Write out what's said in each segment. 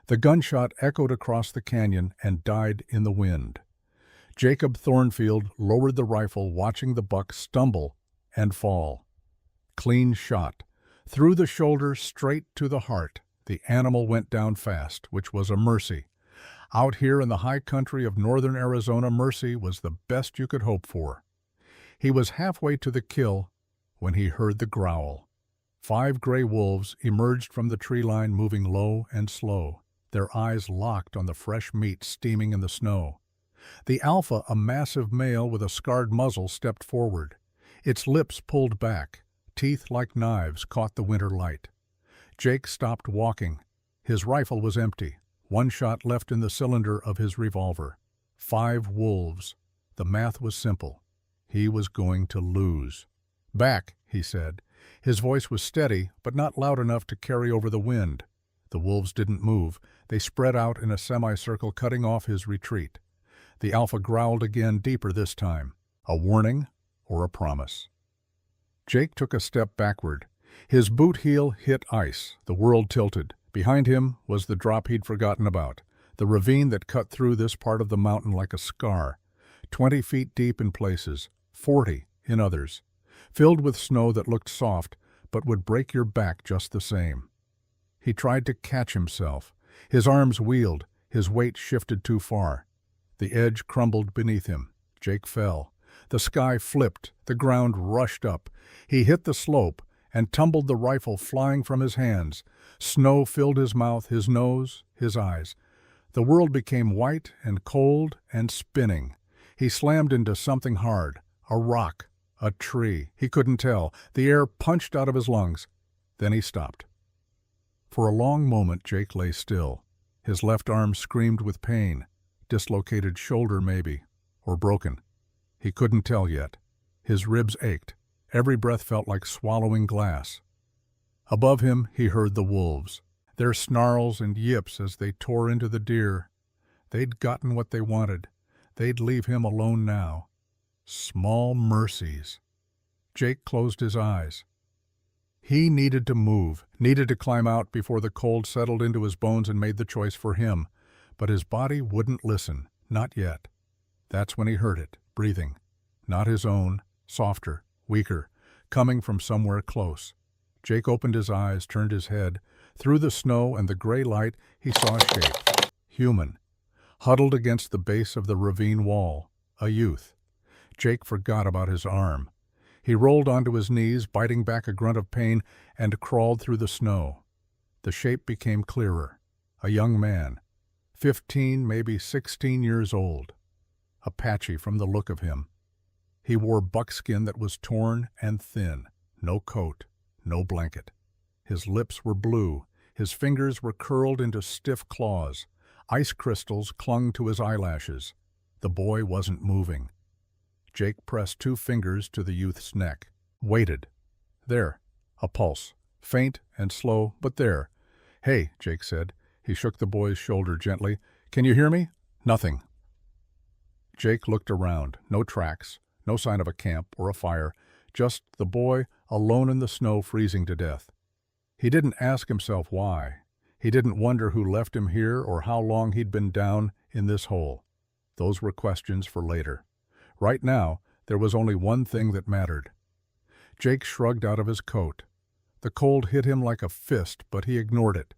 The gunshot echoed across the canyon and died in the wind. Jacob Thornfield lowered the rifle, watching the buck stumble and fall. Clean shot. Through the shoulder, straight to the heart. The animal went down fast, which was a mercy. Out here in the high country of northern Arizona, mercy was the best you could hope for. He was halfway to the kill when he heard the growl. 5 gray wolves emerged from the tree line, moving low and slow, their eyes locked on the fresh meat steaming in the snow. The alpha, a massive male with a scarred muzzle, stepped forward. Its lips pulled back. Teeth like knives caught the winter light. Jake stopped walking. His rifle was empty. 1 shot left in the cylinder of his revolver. 5 wolves. The math was simple. He was going to lose. "Back," he said. His voice was steady, but not loud enough to carry over the wind. The wolves didn't move. They spread out in a semicircle, cutting off his retreat. The alpha growled again, deeper this time. A warning or a promise. Jake took a step backward. His boot heel hit ice. The world tilted. Behind him was the drop he'd forgotten about, the ravine that cut through this part of the mountain like a scar, 20 feet deep in places, 40 in others, filled with snow that looked soft but would break your back just the same. He tried to catch himself. His arms wheeled. His weight shifted too far. The edge crumbled beneath him. Jake fell. The sky flipped. The ground rushed up. He hit the slope and tumbled, the rifle flying from his hands. Snow filled his mouth, his nose, his eyes. The world became white and cold and spinning. He slammed into something hard, a rock, a tree. He couldn't tell. The air punched out of his lungs. Then he stopped. For a long moment Jake lay still. His left arm screamed with pain. Dislocated shoulder maybe, or broken. He couldn't tell yet. His ribs ached. Every breath felt like swallowing glass. Above him he heard the wolves, their snarls and yips as they tore into the deer. They'd gotten what they wanted. They'd leave him alone now. Small mercies. Jake closed his eyes. He needed to move, needed to climb out before the cold settled into his bones and made the choice for him. But his body wouldn't listen, not yet. That's when he heard it, breathing. Not his own, softer, weaker, coming from somewhere close. Jake opened his eyes, turned his head. Through the snow and the gray light, he saw a shape. Human. Huddled against the base of the ravine wall. A youth. Jake forgot about his arm. He rolled onto his knees, biting back a grunt of pain, and crawled through the snow. The shape became clearer. A young man. 15, maybe 16 years old. Apache from the look of him. He wore buckskin that was torn and thin. No coat, no blanket. His lips were blue. His fingers were curled into stiff claws. Ice crystals clung to his eyelashes. The boy wasn't moving. Jake pressed 2 fingers to the youth's neck. Waited. There. A pulse. Faint and slow, but there. "Hey," Jake said. He shook the boy's shoulder gently. "Can you hear me?" "Nothing." Jake looked around. No tracks. No sign of a camp or a fire. Just the boy, alone in the snow, freezing to death. He didn't ask himself why. He didn't wonder who left him here or how long he'd been down in this hole. Those were questions for later. Right now, there was only one thing that mattered. Jake shrugged out of his coat. The cold hit him like a fist, but he ignored it.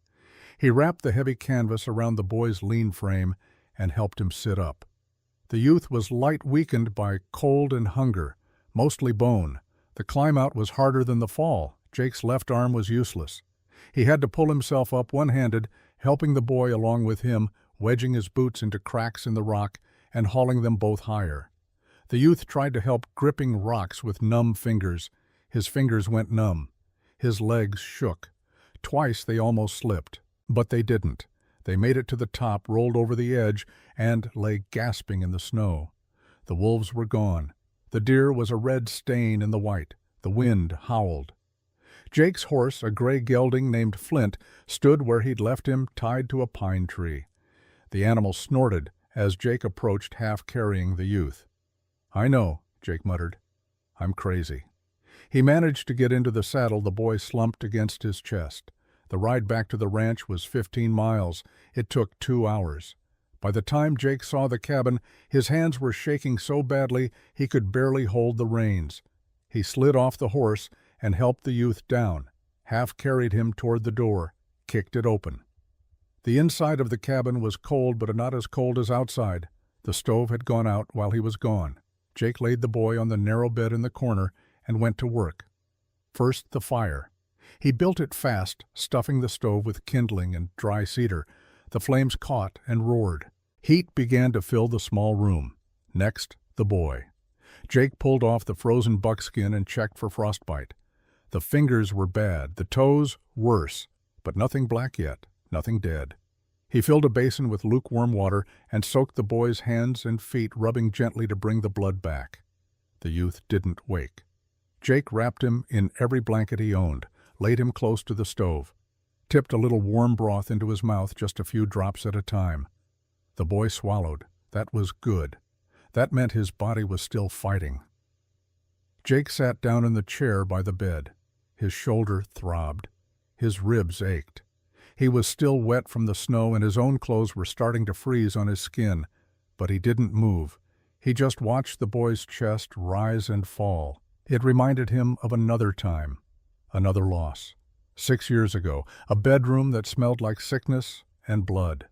He wrapped the heavy canvas around the boy's lean frame and helped him sit up. The youth was light, weakened by cold and hunger, mostly bone. The climb out was harder than the fall. Jake's left arm was useless. He had to pull himself up one-handed, helping the boy along with him, wedging his boots into cracks in the rock and hauling them both higher. The youth tried to help, gripping rocks with numb fingers. His fingers went numb. His legs shook. Twice they almost slipped, but they didn't. They made it to the top, rolled over the edge, and lay gasping in the snow. The wolves were gone. The deer was a red stain in the white. The wind howled. Jake's horse, a gray gelding named Flint, stood where he'd left him, tied to a pine tree. The animal snorted as Jake approached, half carrying the youth. "I know," Jake muttered. "I'm crazy." He managed to get into the saddle. The boy slumped against his chest. The ride back to the ranch was 15 miles. It took 2 hours. By the time Jake saw the cabin, his hands were shaking so badly he could barely hold the reins. He slid off the horse and helped the youth down, half-carried him toward the door, kicked it open. The inside of the cabin was cold, but not as cold as outside. The stove had gone out while he was gone. Jake laid the boy on the narrow bed in the corner and went to work. First, the fire. He built it fast, stuffing the stove with kindling and dry cedar. The flames caught and roared. Heat began to fill the small room. Next, the boy. Jake pulled off the frozen buckskin and checked for frostbite. The fingers were bad, the toes worse, but nothing black yet, nothing dead. He filled a basin with lukewarm water and soaked the boy's hands and feet, rubbing gently to bring the blood back. The youth didn't wake. Jake wrapped him in every blanket he owned, laid him close to the stove, tipped a little warm broth into his mouth, just a few drops at a time. The boy swallowed. That was good. That meant his body was still fighting. Jake sat down in the chair by the bed. His shoulder throbbed. His ribs ached. He was still wet from the snow, and his own clothes were starting to freeze on his skin. But he didn't move. He just watched the boy's chest rise and fall. It reminded him of another time, another loss. 6 years ago, a bedroom that smelled like sickness and blood.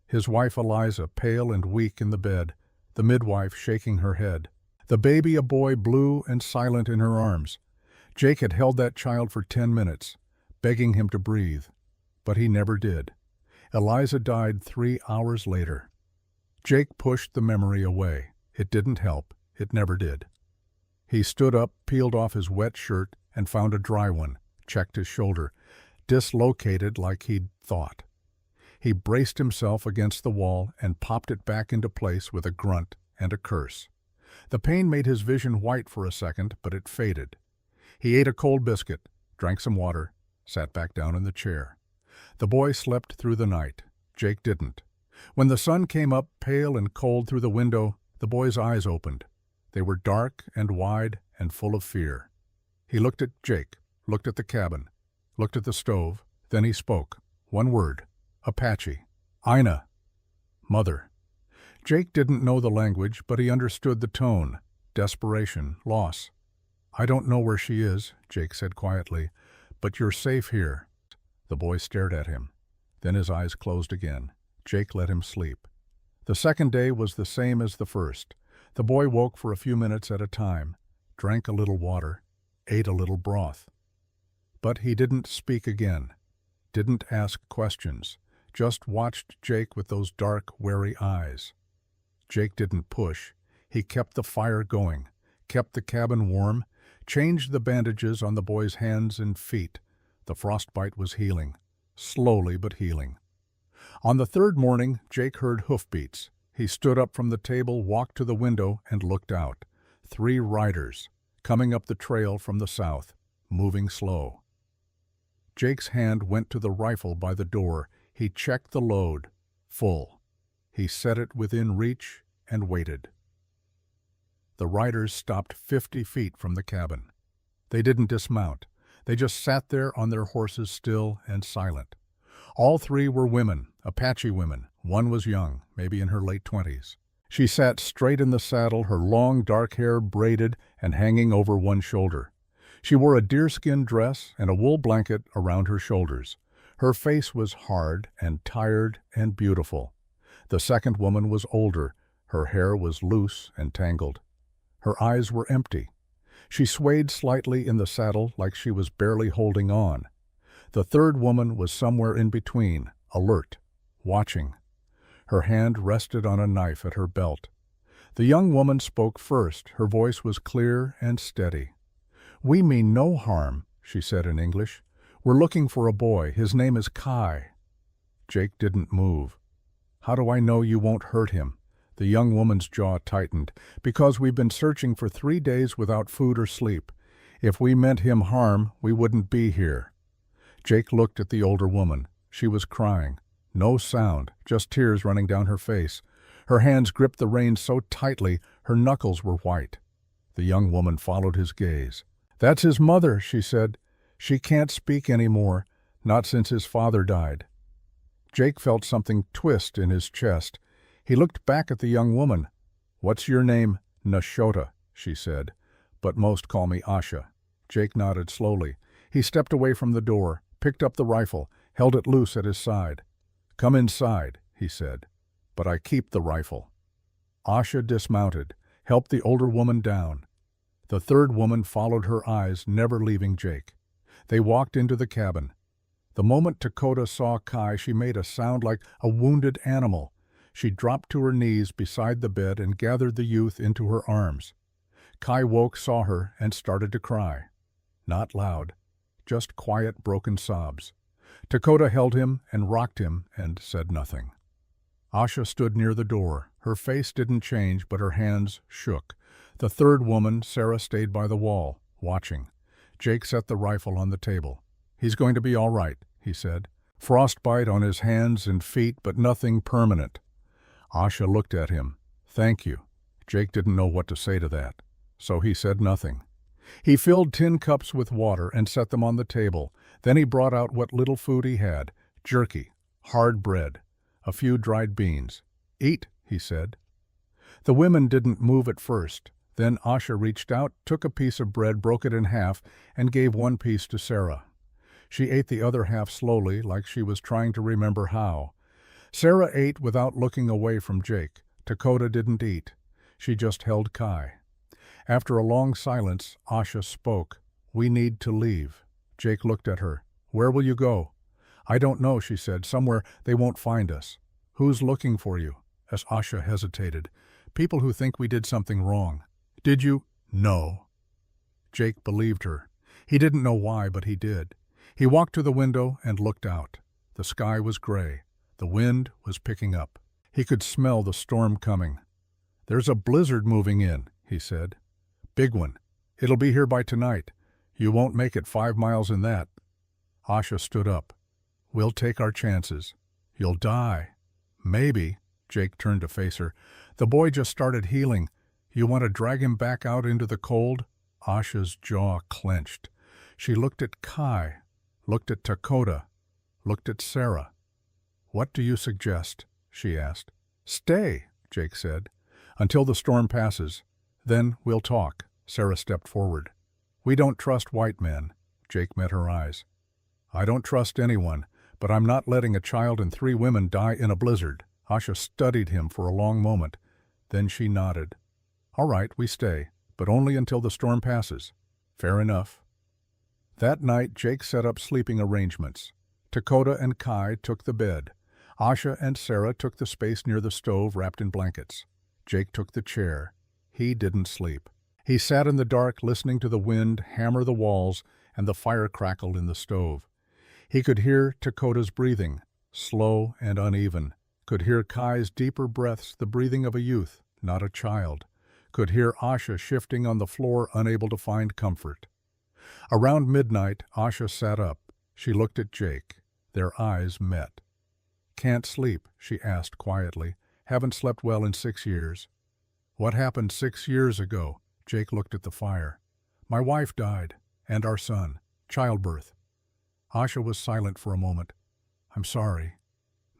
His wife Eliza, pale and weak in the bed, the midwife shaking her head. The baby, a boy, blue and silent in her arms. Jake had held that child for 10 minutes, begging him to breathe, but he never did. Eliza died 3 hours later. Jake pushed the memory away. It didn't help. It never did. He stood up, peeled off his wet shirt, and found a dry one, checked his shoulder, dislocated like he'd thought. He braced himself against the wall and popped it back into place with a grunt and a curse. The pain made his vision white for a second, but it faded. He ate a cold biscuit, drank some water, sat back down in the chair. The boy slept through the night. Jake didn't. When the sun came up pale and cold through the window, the boy's eyes opened. They were dark and wide and full of fear. He looked at Jake, looked at the cabin, looked at the stove. Then he spoke. One word. Apache. Ina. Mother. Jake didn't know the language, but he understood the tone. Desperation, loss. I don't know where she is, Jake said quietly, but you're safe here. The boy stared at him. Then his eyes closed again. Jake let him sleep. The second day was the same as the first. The boy woke for a few minutes at a time, drank a little water, ate a little broth. But he didn't speak again, didn't ask questions, just watched Jake with those dark, wary eyes. Jake didn't push. He kept the fire going, kept the cabin warm, changed the bandages on the boy's hands and feet. The frostbite was healing, slowly but healing. On the third morning, Jake heard hoofbeats. He stood up from the table, walked to the window, and looked out. 3 riders, coming up the trail from the south, moving slow. Jake's hand went to the rifle by the door. He checked the load. Full. He set it within reach and waited. The riders stopped 50 feet from the cabin. They didn't dismount. They just sat there on their horses, still and silent. All 3 were women, Apache women. One was young, maybe in her late 20s. She sat straight in the saddle, her long dark hair braided and hanging over one shoulder. She wore a deerskin dress and a wool blanket around her shoulders. Her face was hard and tired and beautiful. The second woman was older. Her hair was loose and tangled. Her eyes were empty. She swayed slightly in the saddle like she was barely holding on. The third woman was somewhere in between, alert, watching. Her hand rested on a knife at her belt. The young woman spoke first. Her voice was clear and steady. "We mean no harm," she said in English. "We're looking for a boy. His name is Kai." Jake didn't move. "How do I know you won't hurt him?" The young woman's jaw tightened. "Because we've been searching for 3 days without food or sleep. If we meant him harm, we wouldn't be here." Jake looked at the older woman. She was crying. No sound, just tears running down her face. Her hands gripped the reins so tightly, her knuckles were white. The young woman followed his gaze. "That's his mother," she said. "She can't speak anymore. Not since his father died. Jake felt something twist in his chest. He looked back at the young woman. "What's your name?" "Nashota," she said, "but most call me Asha." Jake nodded slowly. He stepped away from the door, picked up the rifle, held it loose at his side. "Come inside," he said, "but I keep the rifle." Asha dismounted, helped the older woman down. The third woman followed her eyes, never leaving Jake. They walked into the cabin. The moment Dakota saw Kai, she made a sound like a wounded animal. She dropped to her knees beside the bed and gathered the youth into her arms. Kai woke, saw her, and started to cry. Not loud, just quiet, broken sobs. Dakota held him and rocked him and said nothing. Asha stood near the door. Her face didn't change, but her hands shook. The third woman, Sarah, stayed by the wall, watching. Jake set the rifle on the table. "He's going to be all right," he said. "Frostbite on his hands and feet, but nothing permanent." Asha looked at him. "Thank you." Jake didn't know what to say to that, so he said nothing. He filled tin cups with water and set them on the table. Then he brought out what little food he had: jerky, hard bread, a few dried beans. "Eat," he said. The women didn't move at first. Then Asha reached out, took a piece of bread, broke it in half, and gave one piece to Sarah. She ate the other half slowly, like she was trying to remember how. Sarah ate without looking away from Jake. Dakota didn't eat. She just held Kai. After a long silence, Asha spoke. "We need to leave." Jake looked at her. "Where will you go?" "I don't know," she said. "Somewhere they won't find us." "Who's looking for you?" As Asha hesitated. "People who think we did something wrong." "Did you?" "No." Jake believed her. He didn't know why, but he did. He walked to the window and looked out. The sky was gray. The wind was picking up. He could smell the storm coming. "There's a blizzard moving in," he said. "Big one. It'll be here by tonight. You won't make it 5 miles in that." Asha stood up. "We'll take our chances." "You'll die." "Maybe." Jake turned to face her. "The boy just started healing. You want to drag him back out into the cold?" Asha's jaw clenched. She looked at Kai, looked at Dakota, looked at Sarah. "What do you suggest?" she asked. "Stay," Jake said, "until the storm passes. Then we'll talk." Sarah stepped forward. "We don't trust white men." Jake met her eyes. "I don't trust anyone, but I'm not letting a child and 3 women die in a blizzard." Asha studied him for a long moment. Then she nodded. "All right, we stay, but only until the storm passes." "Fair enough." That night, Jake set up sleeping arrangements. Dakota and Kai took the bed. Asha and Sarah took the space near the stove wrapped in blankets. Jake took the chair. He didn't sleep. He sat in the dark listening to the wind hammer the walls and the fire crackle in the stove. He could hear Dakota's breathing, slow and uneven. Could hear Kai's deeper breaths, the breathing of a youth, not a child. Could hear Asha shifting on the floor, unable to find comfort. Around midnight, Asha sat up. She looked at Jake. Their eyes met. "Can't sleep?" she asked quietly. "Haven't slept well in 6 years." "What happened 6 years ago?" Jake looked at the fire. "My wife died, and our son. Childbirth." Asha was silent for a moment. "I'm sorry."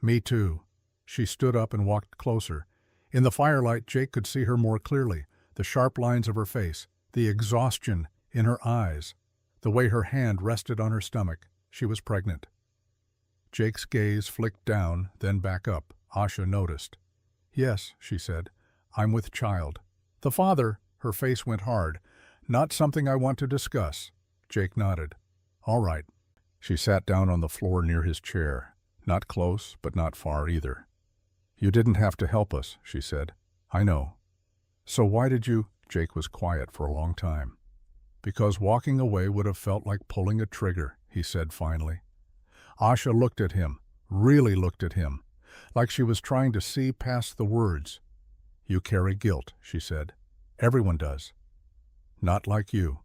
"Me too." She stood up and walked closer. In the firelight, Jake could see her more clearly, the sharp lines of her face, the exhaustion in her eyes, the way her hand rested on her stomach. She was pregnant. Jake's gaze flicked down, then back up. Asha noticed. "Yes," she said, "I'm with child." "The father," her face went hard. "Not something I want to discuss." Jake nodded. "All right." She sat down on the floor near his chair. Not close, but not far either. "You didn't have to help us," she said. "I know." "So why did you—" Jake was quiet for a long time. "Because walking away would have felt like pulling a trigger," he said finally. Asha looked at him, really looked at him, like she was trying to see past the words. "You carry guilt," she said. "Everyone does." "Not like you."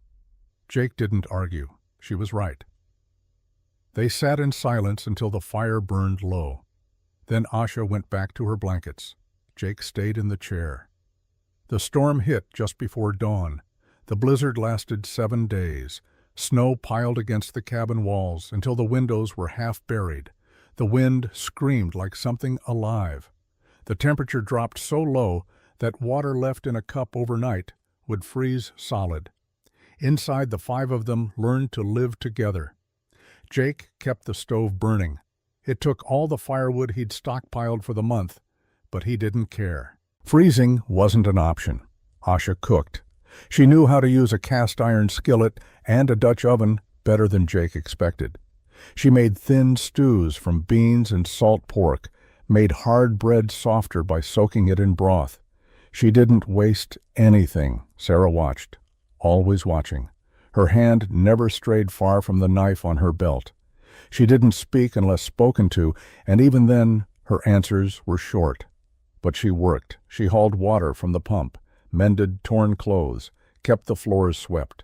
Jake didn't argue. She was right. They sat in silence until the fire burned low. Then Asha went back to her blankets. Jake stayed in the chair. The storm hit just before dawn. The blizzard lasted 7 days. Snow piled against the cabin walls until the windows were half buried. The wind screamed like something alive. The temperature dropped so low that water left in a cup overnight would freeze solid. Inside, the five of them learned to live together. Jake kept the stove burning. It took all the firewood he'd stockpiled for the month, but he didn't care. Freezing wasn't an option. Asha cooked. She knew how to use a cast-iron skillet and a Dutch oven better than Jake expected. She made thin stews from beans and salt pork, made hard bread softer by soaking it in broth. She didn't waste anything. Sarah watched, always watching. Her hand never strayed far from the knife on her belt. She didn't speak unless spoken to, and even then her answers were short. But she worked. She hauled water from the pump, mended torn clothes, kept the floors swept.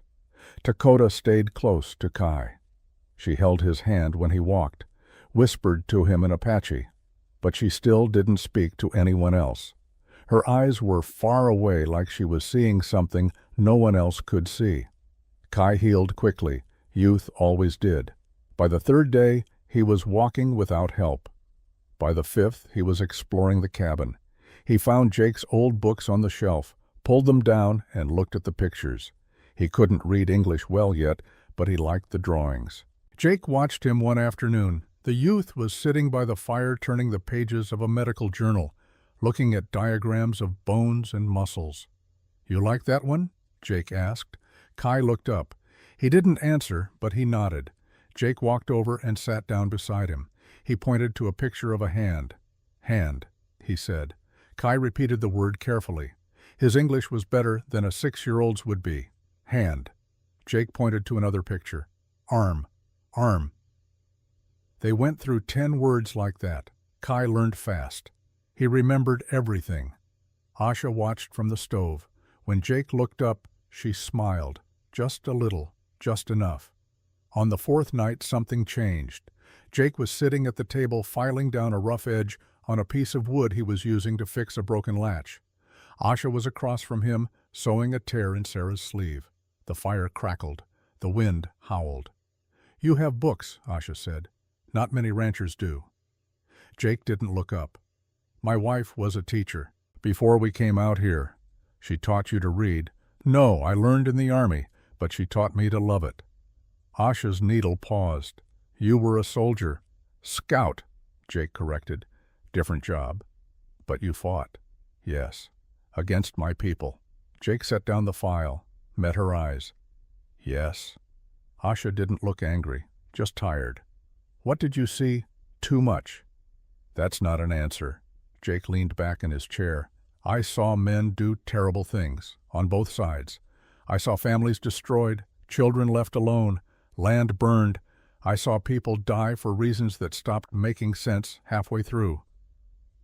Dakota stayed close to Kai. She held his hand when he walked, whispered to him in Apache, but she still didn't speak to anyone else. Her eyes were far away, like she was seeing something no one else could see. Kai healed quickly. Youth always did. By the third day, he was walking without help. By the fifth, he was exploring the cabin. He found Jake's old books on the shelf, pulled them down, and looked at the pictures. He couldn't read English well yet, but he liked the drawings. Jake watched him one afternoon. The youth was sitting by the fire turning the pages of a medical journal, looking at diagrams of bones and muscles. "You like that one?" Jake asked. Kai looked up. He didn't answer, but he nodded. Jake walked over and sat down beside him. He pointed to a picture of a hand. "Hand," he said. Kai repeated the word carefully. His English was better than a 6-year-old's would be. "Hand." Jake pointed to another picture. "Arm. Arm." They went through 10 words like that. Kai learned fast. He remembered everything. Asha watched from the stove. When Jake looked up, she smiled. Just a little, just enough. On the fourth night, something changed. Jake was sitting at the table filing down a rough edge on a piece of wood he was using to fix a broken latch. Asha was across from him, sewing a tear in Sarah's sleeve. The fire crackled. The wind howled. "You have books," Asha said. "Not many ranchers do." Jake didn't look up. "My wife was a teacher. Before we came out here. She taught you to read." "No, I learned in the army, but she taught me to love it." Asha's needle paused. "You were a soldier." "Scout," Jake corrected. "Different job." "But you fought." "Yes. Against my people." Jake set down the file, met her eyes. "Yes." Asha didn't look angry, just tired. "What did you see? Too much." "That's not an answer." Jake leaned back in his chair. "I saw men do terrible things, on both sides. I saw families destroyed, children left alone, land burned. I saw people die for reasons that stopped making sense halfway through."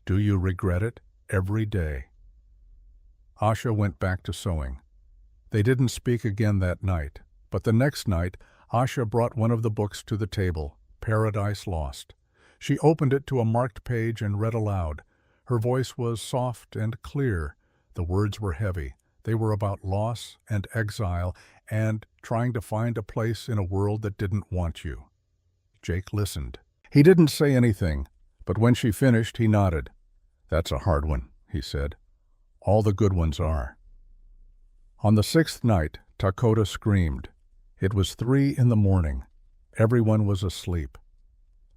"Do you regret it?" "Every day." Asha went back to sewing. They didn't speak again that night, but the next night Asha brought one of the books to the table, Paradise Lost. She opened it to a marked page and read aloud. Her voice was soft and clear. The words were heavy. They were about loss and exile and trying to find a place in a world that didn't want you. Jake listened. He didn't say anything, but when she finished, he nodded. "That's a hard one," he said. "All the good ones are." On the 6th night, Dakota screamed. It was 3 in the morning. Everyone was asleep.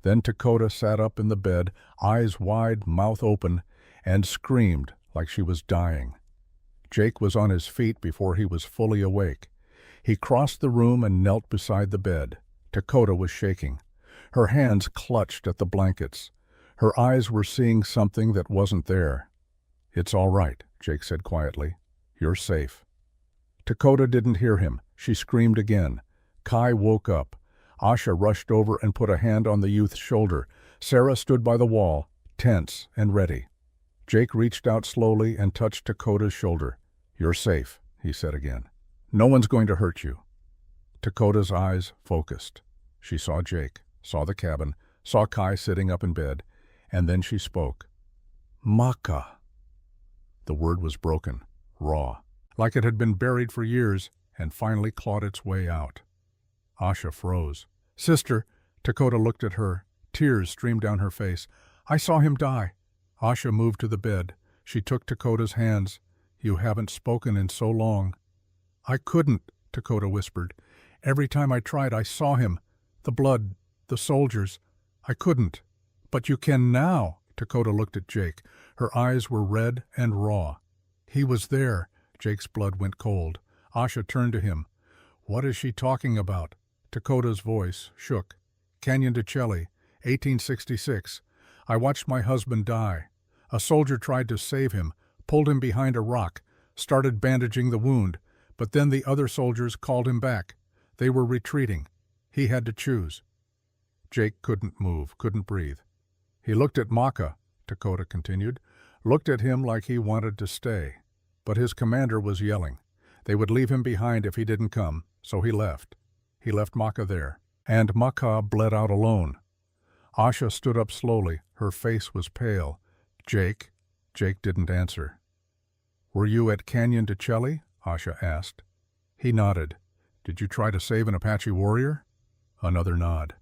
Then Dakota sat up in the bed, eyes wide, mouth open, and screamed like she was dying. Jake was on his feet before he was fully awake. He crossed the room and knelt beside the bed. Dakota was shaking. Her hands clutched at the blankets. Her eyes were seeing something that wasn't there. "It's all right," Jake said quietly. "You're safe." Dakota didn't hear him. She screamed again. Kai woke up. Asha rushed over and put a hand on the youth's shoulder. Sarah stood by the wall, tense and ready. Jake reached out slowly and touched Dakota's shoulder. "You're safe," he said again. "No one's going to hurt you." Dakota's eyes focused. She saw Jake, saw the cabin, saw Kai sitting up in bed, and then she spoke. "Maka." The word was broken, raw, like it had been buried for years and finally clawed its way out. Asha froze. "Sister," Dakota looked at her. Tears streamed down her face. "I saw him die." Asha moved to the bed. She took Dakota's hands. "You haven't spoken in so long." "I couldn't," Dakota whispered. "Every time I tried, I saw him. The blood, the soldiers. I couldn't." "But you can now." Dakota looked at Jake. Her eyes were red and raw. "He was there." Jake's blood went cold. Asha turned to him. "What is she talking about?" Dakota's voice shook. "Canyon de Chelly, 1866. I watched my husband die. A soldier tried to save him, pulled him behind a rock, started bandaging the wound, but then the other soldiers called him back. They were retreating. He had to choose." Jake couldn't move, couldn't breathe. "He looked at Maka," Dakota continued, "looked at him like he wanted to stay. But his commander was yelling. They would leave him behind if he didn't come, so he left. He left Maka there. And Maka bled out alone." Asha stood up slowly. Her face was pale. "Jake?" Jake didn't answer. "Were you at Canyon de Chelly?" Asha asked. He nodded. "Did you try to save an Apache warrior?" Another nod.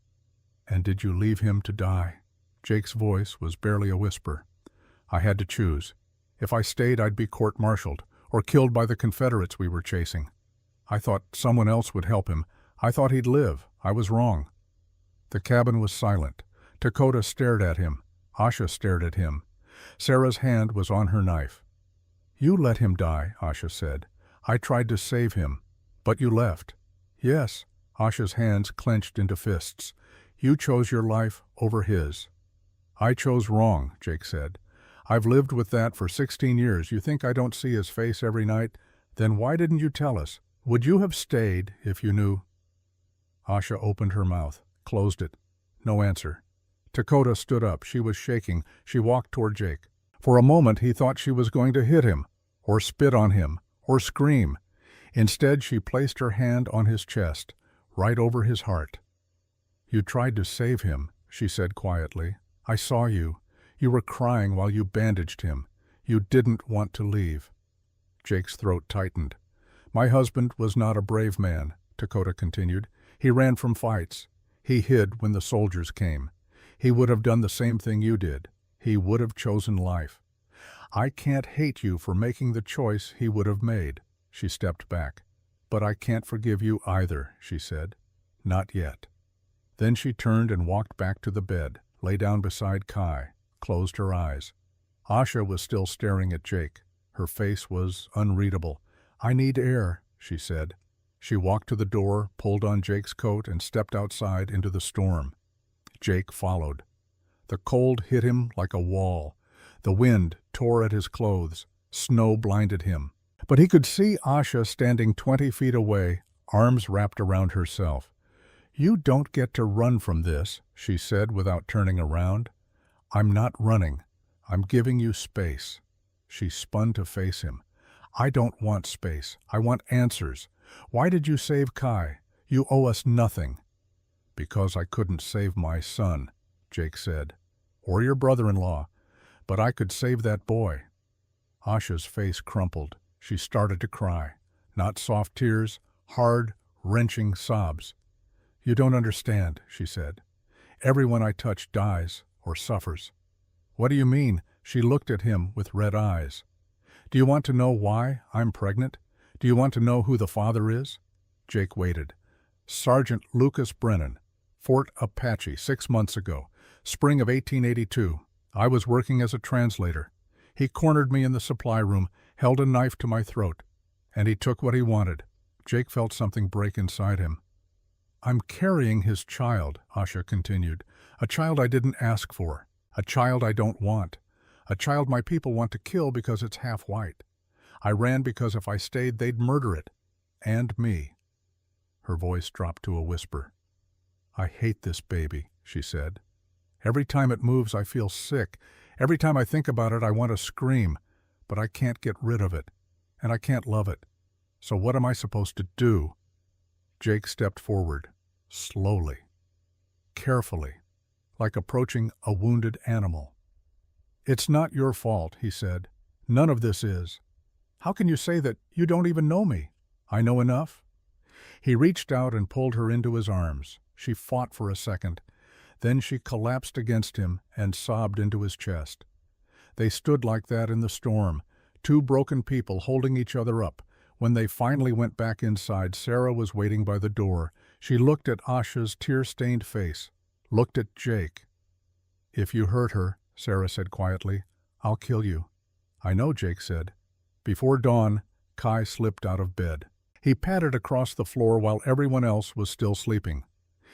"And did you leave him to die?" Jake's voice was barely a whisper. "I had to choose. If I stayed, I'd be court-martialed, or killed by the Confederates we were chasing. I thought someone else would help him. I thought he'd live. I was wrong." The cabin was silent. Dakota stared at him. Asha stared at him. Sarah's hand was on her knife. "You let him die," Asha said. "I tried to save him. But you left." "Yes." Asha's hands clenched into fists. "You chose your life over his." "I chose wrong," Jake said. "I've lived with that for 16 years. You think I don't see his face every night? Then why didn't you tell us? Would you have stayed if you knew?" Asha opened her mouth, closed it. No answer. Dakota stood up. She was shaking. She walked toward Jake. For a moment he thought she was going to hit him, or spit on him, or scream. Instead she placed her hand on his chest, right over his heart. "You tried to save him," she said quietly. "I saw you. You were crying while you bandaged him. You didn't want to leave." Jake's throat tightened. "My husband was not a brave man," Dakota continued. "He ran from fights. He hid when the soldiers came. He would have done the same thing you did. He would have chosen life. I can't hate you for making the choice he would have made." She stepped back. "But I can't forgive you either," she said. "Not yet." Then she turned and walked back to the bed, lay down beside Kai, closed her eyes. Asha was still staring at Jake. Her face was unreadable. "I need air," she said. She walked to the door, pulled on Jake's coat, and stepped outside into the storm. Jake followed. The cold hit him like a wall. The wind tore at his clothes. Snow blinded him. But he could see Asha standing 20 feet away, arms wrapped around herself. "You don't get to run from this," she said without turning around. "I'm not running. I'm giving you space." She spun to face him. "I don't want space. I want answers. Why did you save Kai? You owe us nothing." "Because I couldn't save my son," Jake said. "Or your brother-in-law. But I could save that boy." Asha's face crumpled. She started to cry. Not soft tears, hard, wrenching sobs. "You don't understand," she said. "Everyone I touch dies or suffers." "What do you mean?" She looked at him with red eyes. "Do you want to know why I'm pregnant? Do you want to know who the father is?" Jake waited. "Sergeant Lucas Brennan, Fort Apache, 6 months ago, spring of 1882. I was working as a translator. He cornered me in the supply room, held a knife to my throat, and he took what he wanted." Jake felt something break inside him. "I'm carrying his child," Asha continued. "A child I didn't ask for. A child I don't want. A child my people want to kill because it's half white. I ran because if I stayed, they'd murder it. And me." Her voice dropped to a whisper. "I hate this baby," she said. "Every time it moves, I feel sick. Every time I think about it, I want to scream. But I can't get rid of it. And I can't love it. So what am I supposed to do?" Jake stepped forward, slowly, carefully, like approaching a wounded animal. "It's not your fault," he said. "None of this is. How can you say that? You don't even know me." "I know enough." He reached out and pulled her into his arms. She fought for a second. Then she collapsed against him and sobbed into his chest. They stood like that in the storm, two broken people holding each other up. When they finally went back inside, Sarah was waiting by the door. She looked at Asha's tear-stained face, looked at Jake. "If you hurt her," Sarah said quietly, "I'll kill you." "I know," Jake said. Before dawn, Kai slipped out of bed. He padded across the floor while everyone else was still sleeping.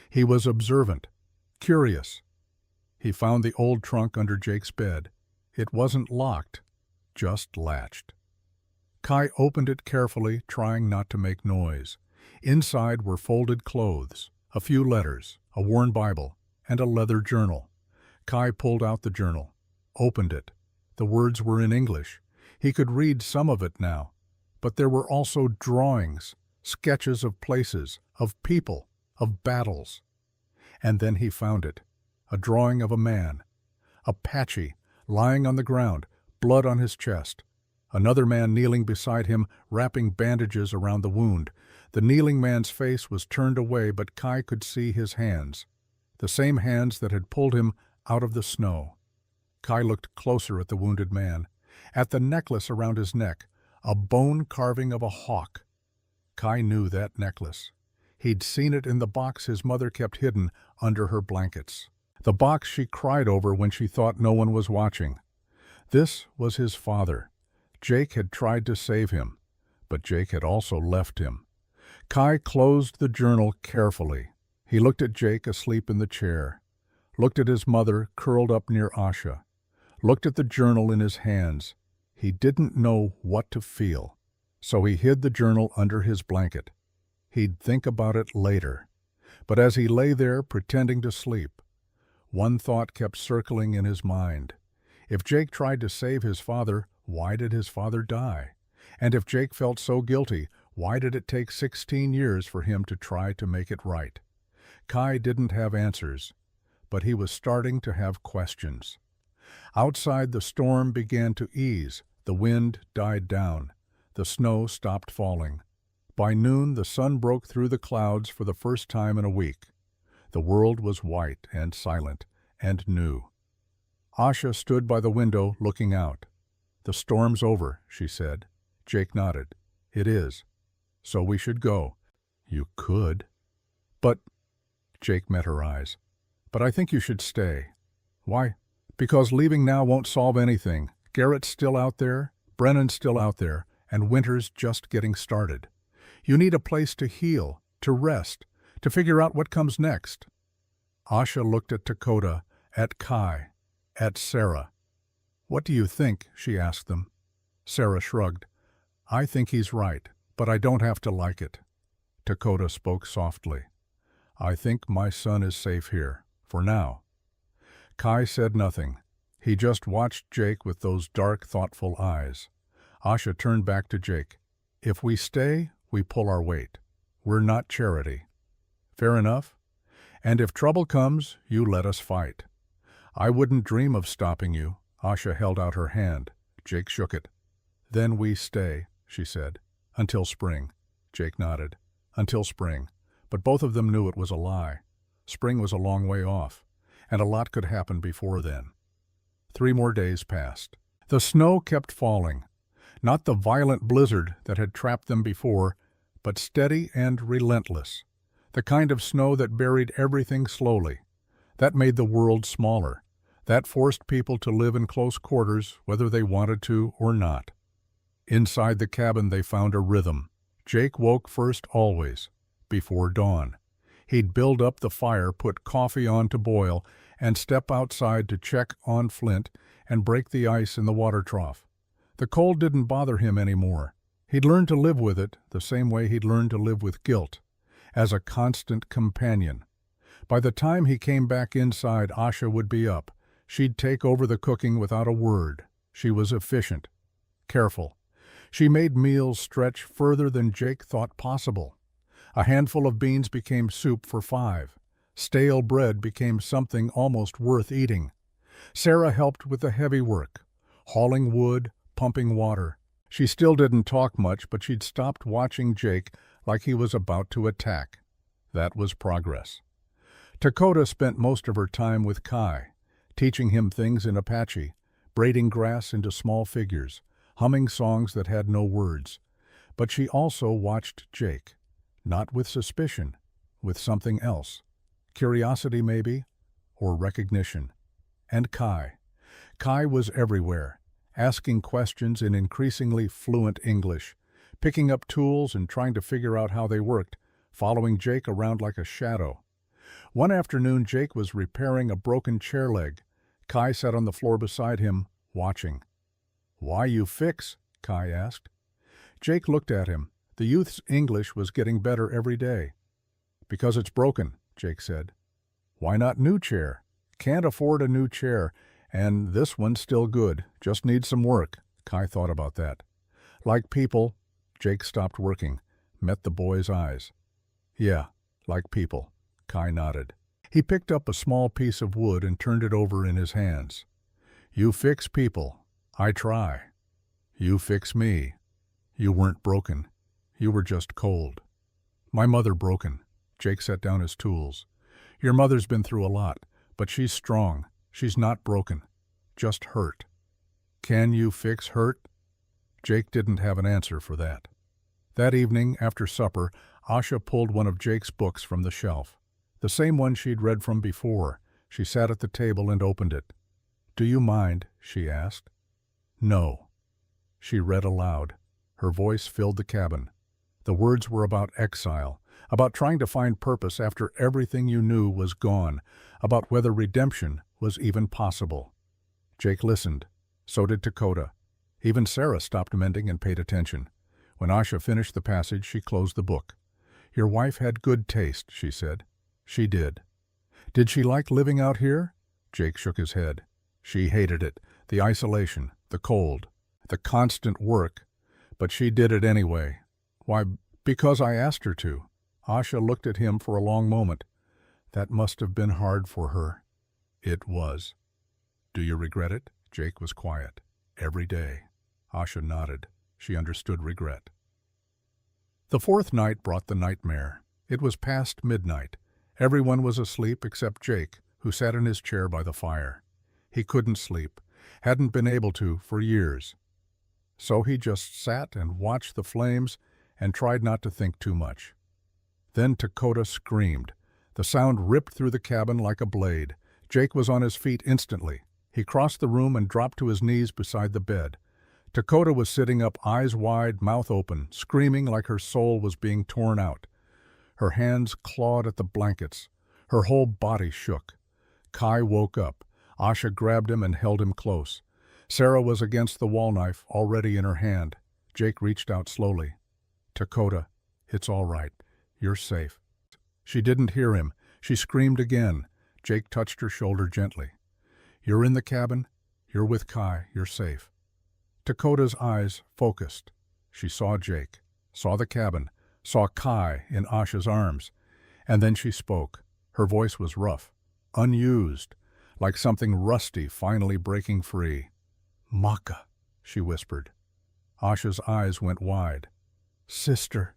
He was observant, curious. He found the old trunk under Jake's bed. It wasn't locked, just latched. Kai opened it carefully, trying not to make noise. Inside were folded clothes, a few letters, a worn Bible, and a leather journal. Kai pulled out the journal, opened it. The words were in English. He could read some of it now, but there were also drawings, sketches of places, of people, of battles. And then he found it, a drawing of a man, Apache, lying on the ground, blood on his chest. Another man kneeling beside him, wrapping bandages around the wound. The kneeling man's face was turned away, but Kai could see his hands, the same hands that had pulled him out of the snow. Kai looked closer at the wounded man, at the necklace around his neck, a bone carving of a hawk. Kai knew that necklace. He'd seen it in the box his mother kept hidden under her blankets. The box she cried over when she thought no one was watching. This was his father. Jake had tried to save him, but Jake had also left him. Kai closed the journal carefully. He looked at Jake asleep in the chair, looked at his mother curled up near Asha, looked at the journal in his hands. He didn't know what to feel, so he hid the journal under his blanket. He'd think about it later. But as he lay there pretending to sleep, one thought kept circling in his mind. If Jake tried to save his father, why did his father die? And if Jake felt so guilty, why did it take 16 years for him to try to make it right? Kai didn't have answers, but he was starting to have questions. Outside, the storm began to ease. The wind died down. The snow stopped falling. By noon, the sun broke through the clouds for the first time in a week. The world was white and silent and new. Asha stood by the window looking out. "The storm's over," she said. Jake nodded. "It is. So we should go." "You could." "But—" Jake met her eyes. "But I think you should stay." "Why?" "Because leaving now won't solve anything. Garrett's still out there, Brennan's still out there, and winter's just getting started. You need a place to heal, to rest, to figure out what comes next." Asha looked at Dakota, at Kai, at Sarah. "What do you think?" she asked them. Sarah shrugged. "I think he's right, but I don't have to like it." Dakota spoke softly. "I think my son is safe here, for now." Kai said nothing. He just watched Jake with those dark, thoughtful eyes. Asha turned back to Jake. "If we stay, we pull our weight. We're not charity. Fair enough? And if trouble comes, you let us fight. I wouldn't dream of stopping you." Asha held out her hand. Jake shook it. "Then we stay," she said. "Until spring." Jake nodded. Until spring. But both of them knew it was a lie. Spring was a long way off, and a lot could happen before then. 3 more days passed. The snow kept falling. Not the violent blizzard that had trapped them before, but steady and relentless. The kind of snow that buried everything slowly. That made the world smaller. That forced people to live in close quarters, whether they wanted to or not. Inside the cabin they found a rhythm. Jake woke first always, before dawn. He'd build up the fire, put coffee on to boil, and step outside to check on Flint and break the ice in the water trough. The cold didn't bother him anymore. He'd learned to live with it the same way he'd learned to live with guilt, as a constant companion. By the time he came back inside, Asha would be up. She'd take over the cooking without a word. She was efficient, careful. She made meals stretch further than Jake thought possible. A handful of beans became soup for 5. Stale bread became something almost worth eating. Sarah helped with the heavy work, hauling wood, pumping water. She still didn't talk much, but she'd stopped watching Jake, like he was about to attack. That was progress. Dakota spent most of her time with Kai, teaching him things in Apache, braiding grass into small figures, humming songs that had no words. But she also watched Jake, not with suspicion, with something else. Curiosity maybe, or recognition. And Kai. Kai was everywhere, asking questions in increasingly fluent English, picking up tools and trying to figure out how they worked, following Jake around like a shadow. One afternoon, Jake was repairing a broken chair leg. Kai sat on the floor beside him, watching. "Why you fix?" Kai asked. Jake looked at him. The youth's English was getting better every day. "Because it's broken," Jake said. "Why not new chair?" "Can't afford a new chair, and this one's still good, just needs some work." Kai thought about that. "Like people." Jake stopped working, met the boy's eyes. "Yeah, like people." Kai nodded. He picked up a small piece of wood and turned it over in his hands. "You fix people. I try. You fix me. You weren't broken. You were just cold." "My mother broken." Jake set down his tools. "Your mother's been through a lot, but she's strong. She's not broken. Just hurt." "Can you fix hurt?" Jake didn't have an answer for that. That evening, after supper, Asha pulled one of Jake's books from the shelf. The same one she'd read from before. She sat at the table and opened it. "Do you mind?" she asked. "No." She read aloud. Her voice filled the cabin. The words were about exile, about trying to find purpose after everything you knew was gone, about whether redemption was even possible. Jake listened. So did Dakota. Even Sarah stopped mending and paid attention. When Asha finished the passage, she closed the book. "Your wife had good taste," she said. "She did." "Did she like living out here?" Jake shook his head. "She hated it, the isolation, the cold, the constant work. But she did it anyway." "Why, because I asked her to." Asha looked at him for a long moment. "That must have been hard for her." "It was." "Do you regret it?" Jake was quiet. "Every day." Asha nodded. She understood regret. The fourth night brought the nightmare. It was past midnight. Everyone was asleep except Jake, who sat in his chair by the fire. He couldn't sleep, hadn't been able to for years. So he just sat and watched the flames and tried not to think too much. Then Dakota screamed. The sound ripped through the cabin like a blade. Jake was on his feet instantly. He crossed the room and dropped to his knees beside the bed. Dakota was sitting up, eyes wide, mouth open, screaming like her soul was being torn out. Her hands clawed at the blankets. Her whole body shook. Kai woke up. Asha grabbed him and held him close. Sarah was against the wall knife, already in her hand. Jake reached out slowly. "Dakota, it's all right. You're safe." She didn't hear him. She screamed again. Jake touched her shoulder gently. "You're in the cabin. You're with Kai. You're safe." Dakota's eyes focused. She saw Jake, saw the cabin, saw Kai in Asha's arms. And then she spoke. Her voice was rough, unused, like something rusty finally breaking free. "Maka," she whispered. Asha's eyes went wide. "Sister."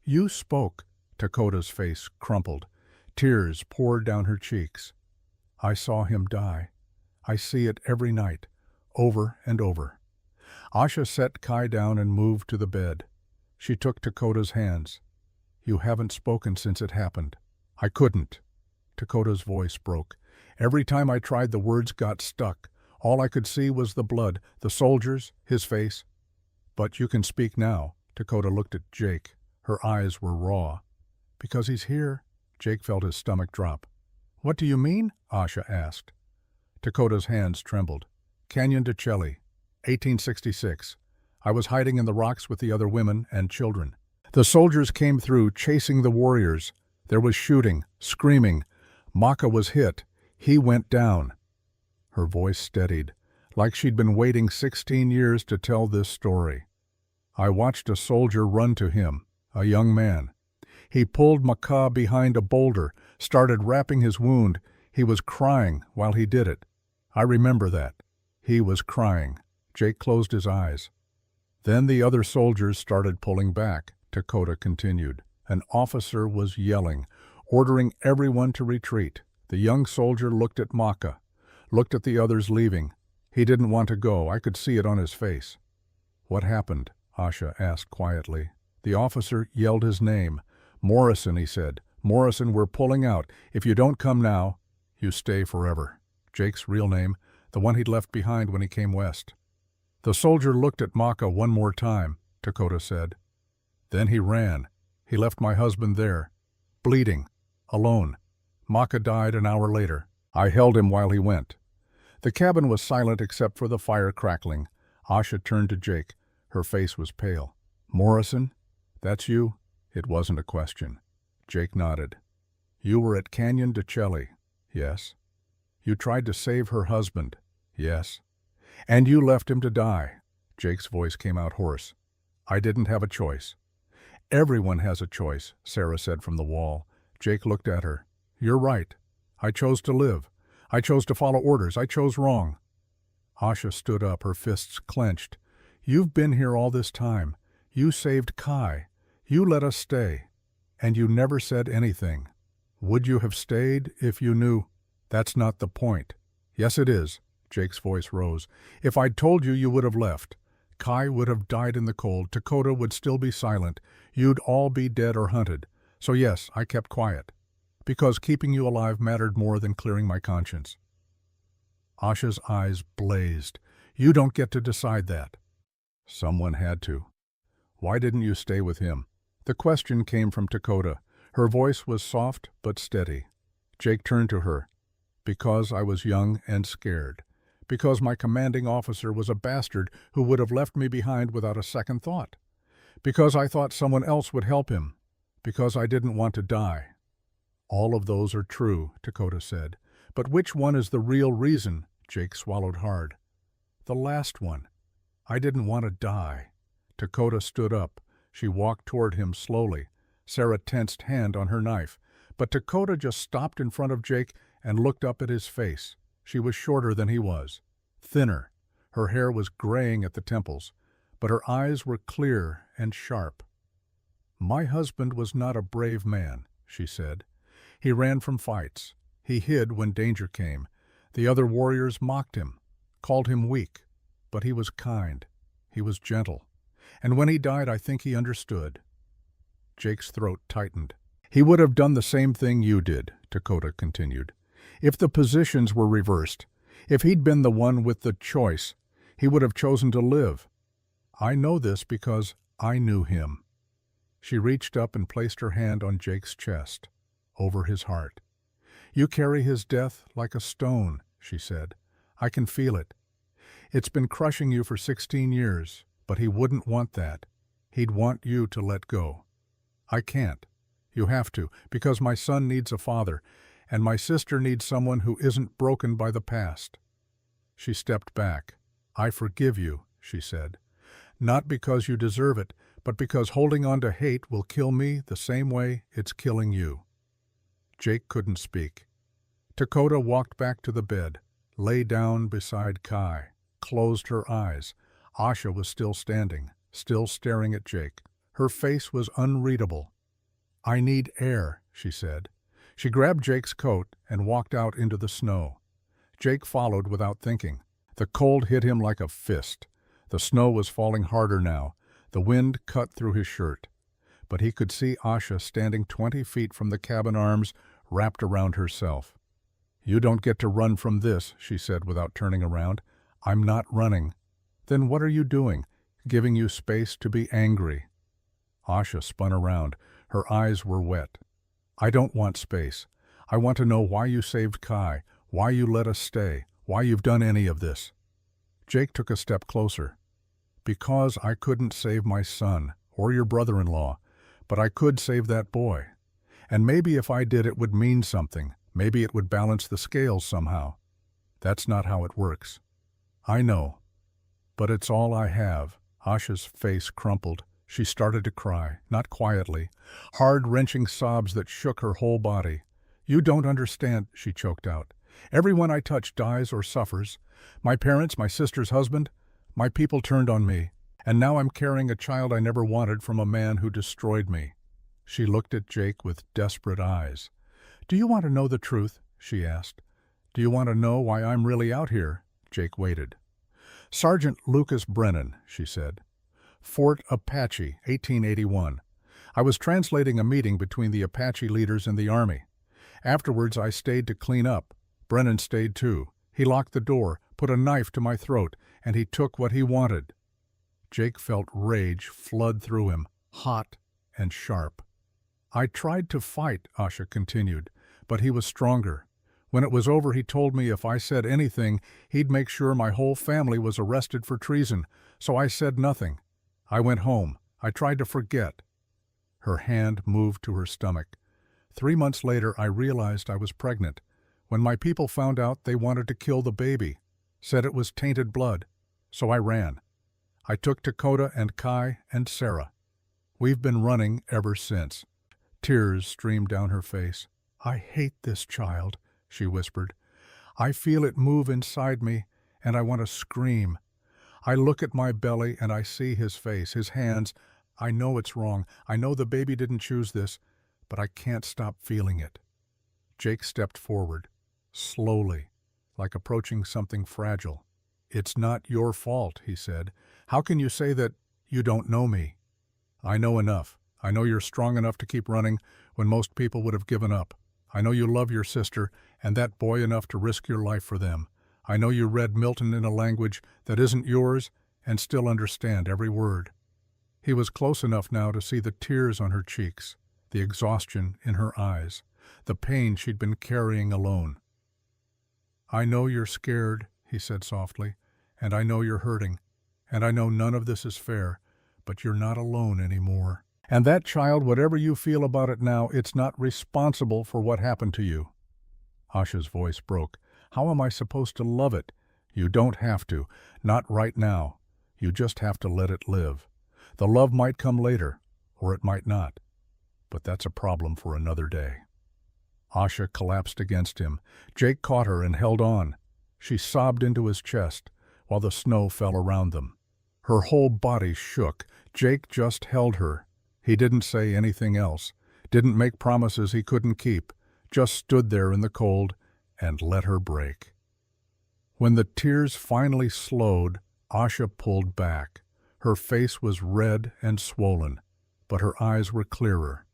"You spoke." Dakota's face crumpled. Tears poured down her cheeks. "I saw him die. I see it every night, over and over." Asha set Kai down and moved to the bed. She took Dakota's hands. "You haven't spoken since it happened." "I couldn't." Dakota's voice broke. "Every time I tried, the words got stuck. All I could see was the blood, the soldiers, his face." "But you can speak now." Dakota looked at Jake. Her eyes were raw. "Because he's here." Jake felt his stomach drop. "What do you mean?" Asha asked. Dakota's hands trembled. "Canyon de Chelly, 1866. I was hiding in the rocks with the other women and children. The soldiers came through, chasing the warriors. There was shooting, screaming. Maka was hit. He went down." Her voice steadied, like she'd been waiting 16 years to tell this story. "I watched a soldier run to him, a young man. He pulled Maka behind a boulder, started wrapping his wound. He was crying while he did it. I remember that. He was crying." Jake closed his eyes. "Then the other soldiers started pulling back," Dakota continued. An officer was yelling, ordering everyone to retreat. The young soldier looked at Maka, looked at the others leaving. He didn't want to go. I could see it on his face. "What happened?" Asha asked quietly. The officer yelled his name. "Morrison," he said. "Morrison, we're pulling out. If you don't come now, you stay forever." Jake's real name, the one he'd left behind when he came west. The soldier looked at Maka one more time, Dakota said. "Then he ran. He left my husband there, bleeding, alone. Maka died an hour later. I held him while he went." The cabin was silent except for the fire crackling. Asha turned to Jake. Her face was pale. "Morrison, that's you?" It wasn't a question. Jake nodded. "You were at Canyon de Chelly?" "Yes." "You tried to save her husband?" "Yes." "And you left him to die?" Jake's voice came out hoarse. "I didn't have a choice." "Everyone has a choice," Sarah said from the wall. Jake looked at her. "You're right. I chose to live. I chose to follow orders. I chose wrong." Asha stood up, her fists clenched. "You've been here all this time. You saved Kai. You let us stay. And you never said anything. Would you have stayed if you knew?" "That's not the point." "Yes, it is." Jake's voice rose. "If I'd told you, you would have left. Kai would have died in the cold. Dakota would still be silent. You'd all be dead or hunted. So yes, I kept quiet. Because keeping you alive mattered more than clearing my conscience." Asha's eyes blazed. "You don't get to decide that." "Someone had to." "Why didn't you stay with him?" The question came from Dakota. Her voice was soft but steady. Jake turned to her. "Because I was young and scared. Because my commanding officer was a bastard who would have left me behind without a second thought. Because I thought someone else would help him. Because I didn't want to die." "All of those are true," Dakota said. "But which one is the real reason?" Jake swallowed hard. "The last one. I didn't want to die." Dakota stood up. She walked toward him slowly. Sarah tensed hand on her knife. But Dakota just stopped in front of Jake and looked up at his face. She was shorter than he was, thinner. Her hair was graying at the temples, but her eyes were clear and sharp. "My husband was not a brave man," she said. "He ran from fights. He hid when danger came. The other warriors mocked him, called him weak. But he was kind. He was gentle. And when he died, I think he understood." Jake's throat tightened. "He would have done the same thing you did," Dakota continued. "If the positions were reversed, if he'd been the one with the choice, he would have chosen to live. I know this because I knew him." She reached up and placed her hand on Jake's chest, over his heart. "You carry his death like a stone," she said. "I can feel it. It's been crushing you for 16 years, but he wouldn't want that. He'd want you to let go. I can't. You have to, because my son needs a father, and my sister needs someone who isn't broken by the past." She stepped back. "I forgive you," she said. "Not because you deserve it, but because holding on to hate will kill me the same way it's killing you." Jake couldn't speak. Dakota walked back to the bed, lay down beside Kai, closed her eyes. Asha was still standing, still staring at Jake. Her face was unreadable. "I need air," she said. She grabbed Jake's coat and walked out into the snow. Jake followed without thinking. The cold hit him like a fist. The snow was falling harder now. The wind cut through his shirt. But he could see Asha standing 20 feet from the cabin, arms wrapped around herself. "You don't get to run from this," she said without turning around. "I'm not running." "Then what are you doing? Giving you space to be angry." Asha spun around. Her eyes were wet. "I don't want space. I want to know why you saved Kai, why you let us stay, why you've done any of this." Jake took a step closer. "Because I couldn't save my son, or your brother-in-law, but I could save that boy. And maybe if I did it would mean something. Maybe it would balance the scales somehow. That's not how it works. I know. But it's all I have." Asha's face crumpled. She started to cry, not quietly, hard, wrenching sobs that shook her whole body. "You don't understand," she choked out. "Everyone I touch dies or suffers. My parents, my sister's husband, my people turned on me. And now I'm carrying a child I never wanted from a man who destroyed me. She looked at Jake with desperate eyes. "Do you want to know the truth?" she asked. "Do you want to know why I'm really out here?" Jake waited. "Sergeant Lucas Brennan," she said. "Fort Apache, 1881. I was translating a meeting between the Apache leaders and the Army. Afterwards I stayed to clean up. Brennan stayed too. He locked the door, put a knife to my throat, and he took what he wanted." Jake felt rage flood through him, hot and sharp. "I tried to fight," Asha continued, "but he was stronger. When it was over, he told me if I said anything, he'd make sure my whole family was arrested for treason, so I said nothing. I went home. I tried to forget." Her hand moved to her stomach. "3 months later, I realized I was pregnant. When my people found out, they wanted to kill the baby, said it was tainted blood. So I ran. I took Dakota and Kai and Sarah. We've been running ever since." Tears streamed down her face. "I hate this child," she whispered. "I feel it move inside me, and I want to scream. I look at my belly and I see his face, his hands. I know it's wrong. I know the baby didn't choose this, but I can't stop feeling it." Jake stepped forward, slowly, like approaching something fragile. "It's not your fault," he said. "How can you say that you don't know me? I know enough. I know you're strong enough to keep running when most people would have given up. I know you love your sister and that boy enough to risk your life for them. I know you read Milton in a language that isn't yours and still understand every word." He was close enough now to see the tears on her cheeks, the exhaustion in her eyes, the pain she'd been carrying alone. "I know you're scared," he said softly, "and I know you're hurting, and I know none of this is fair, but you're not alone anymore. And that child, whatever you feel about it now, it's not responsible for what happened to you." Asha's voice broke. "How am I supposed to love it?" "You don't have to. Not right now. You just have to let it live. The love might come later, or it might not. But that's a problem for another day." Asha collapsed against him. Jake caught her and held on. She sobbed into his chest, while the snow fell around them. Her whole body shook. Jake just held her. He didn't say anything else, didn't make promises he couldn't keep, just stood there in the cold and let her break. When the tears finally slowed, Asha pulled back. Her face was red and swollen, but her eyes were clearer.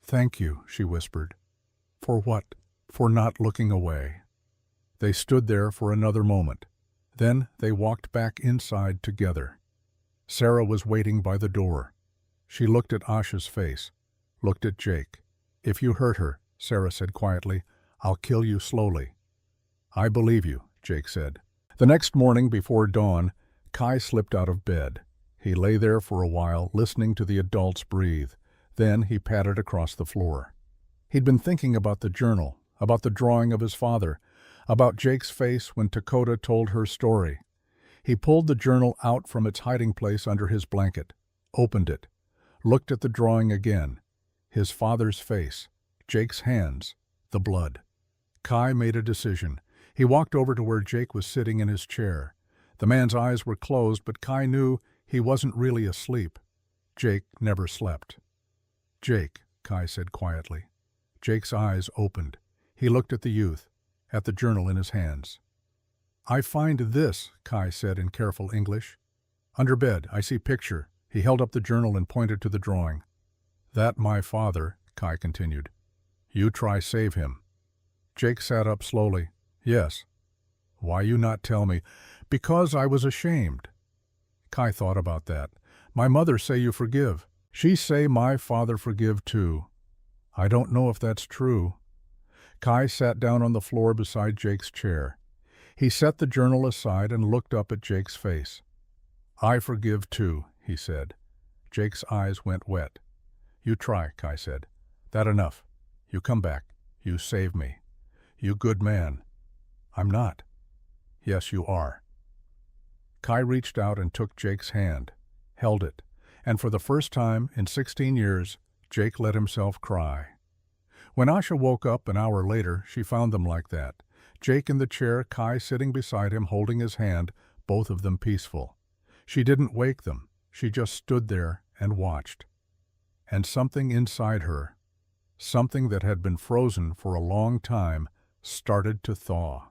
"Thank you," she whispered. "For what?" "For not looking away." They stood there for another moment. Then they walked back inside together. Sarah was waiting by the door. She looked at Asha's face, looked at Jake. "If you hurt her," Sarah said quietly, "I'll kill you slowly." "I believe you," Jake said. The next morning before dawn, Kai slipped out of bed. He lay there for a while, listening to the adults breathe. Then he padded across the floor. He'd been thinking about the journal, about the drawing of his father, about Jake's face when Dakota told her story. He pulled the journal out from its hiding place under his blanket, opened it, looked at the drawing again. His father's face, Jake's hands, the blood. Kai made a decision. He walked over to where Jake was sitting in his chair. The man's eyes were closed, but Kai knew he wasn't really asleep. Jake never slept. "Jake," Kai said quietly. Jake's eyes opened. He looked at the youth, at the journal in his hands. "I find this," Kai said in careful English. "Under bed, I see picture." He held up the journal and pointed to the drawing. "That my father," Kai continued. "You try save him." Jake sat up slowly. "Yes." "Why you not tell me?" "Because I was ashamed." Kai thought about that. "My mother say you forgive. She say my father forgive too. I don't know if that's true." Kai sat down on the floor beside Jake's chair. He set the journal aside and looked up at Jake's face. "I forgive too," he said. Jake's eyes went wet. "You try," Kai said. "That enough. You come back. You save me. You good man." "I'm not." "Yes, you are." Kai reached out and took Jake's hand, held it, and for the first time in 16 years, Jake let himself cry. When Asha woke up an hour later, she found them like that. Jake in the chair, Kai sitting beside him holding his hand, both of them peaceful. She didn't wake them. She just stood there and watched. and something inside her, something that had been frozen for a long time, started to thaw.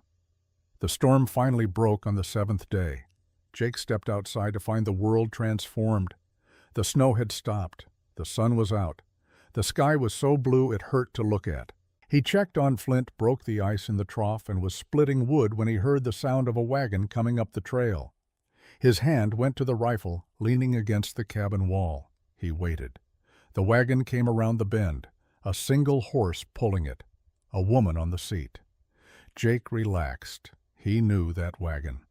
The storm finally broke on the 7th day. Jake stepped outside to find the world transformed. The snow had stopped. The sun was out. The sky was so blue it hurt to look at. He checked on Flint, broke the ice in the trough, and was splitting wood when he heard the sound of a wagon coming up the trail. His hand went to the rifle, leaning against the cabin wall. He waited. The wagon came around the bend, a single horse pulling it, a woman on the seat. Jake relaxed. He knew that wagon.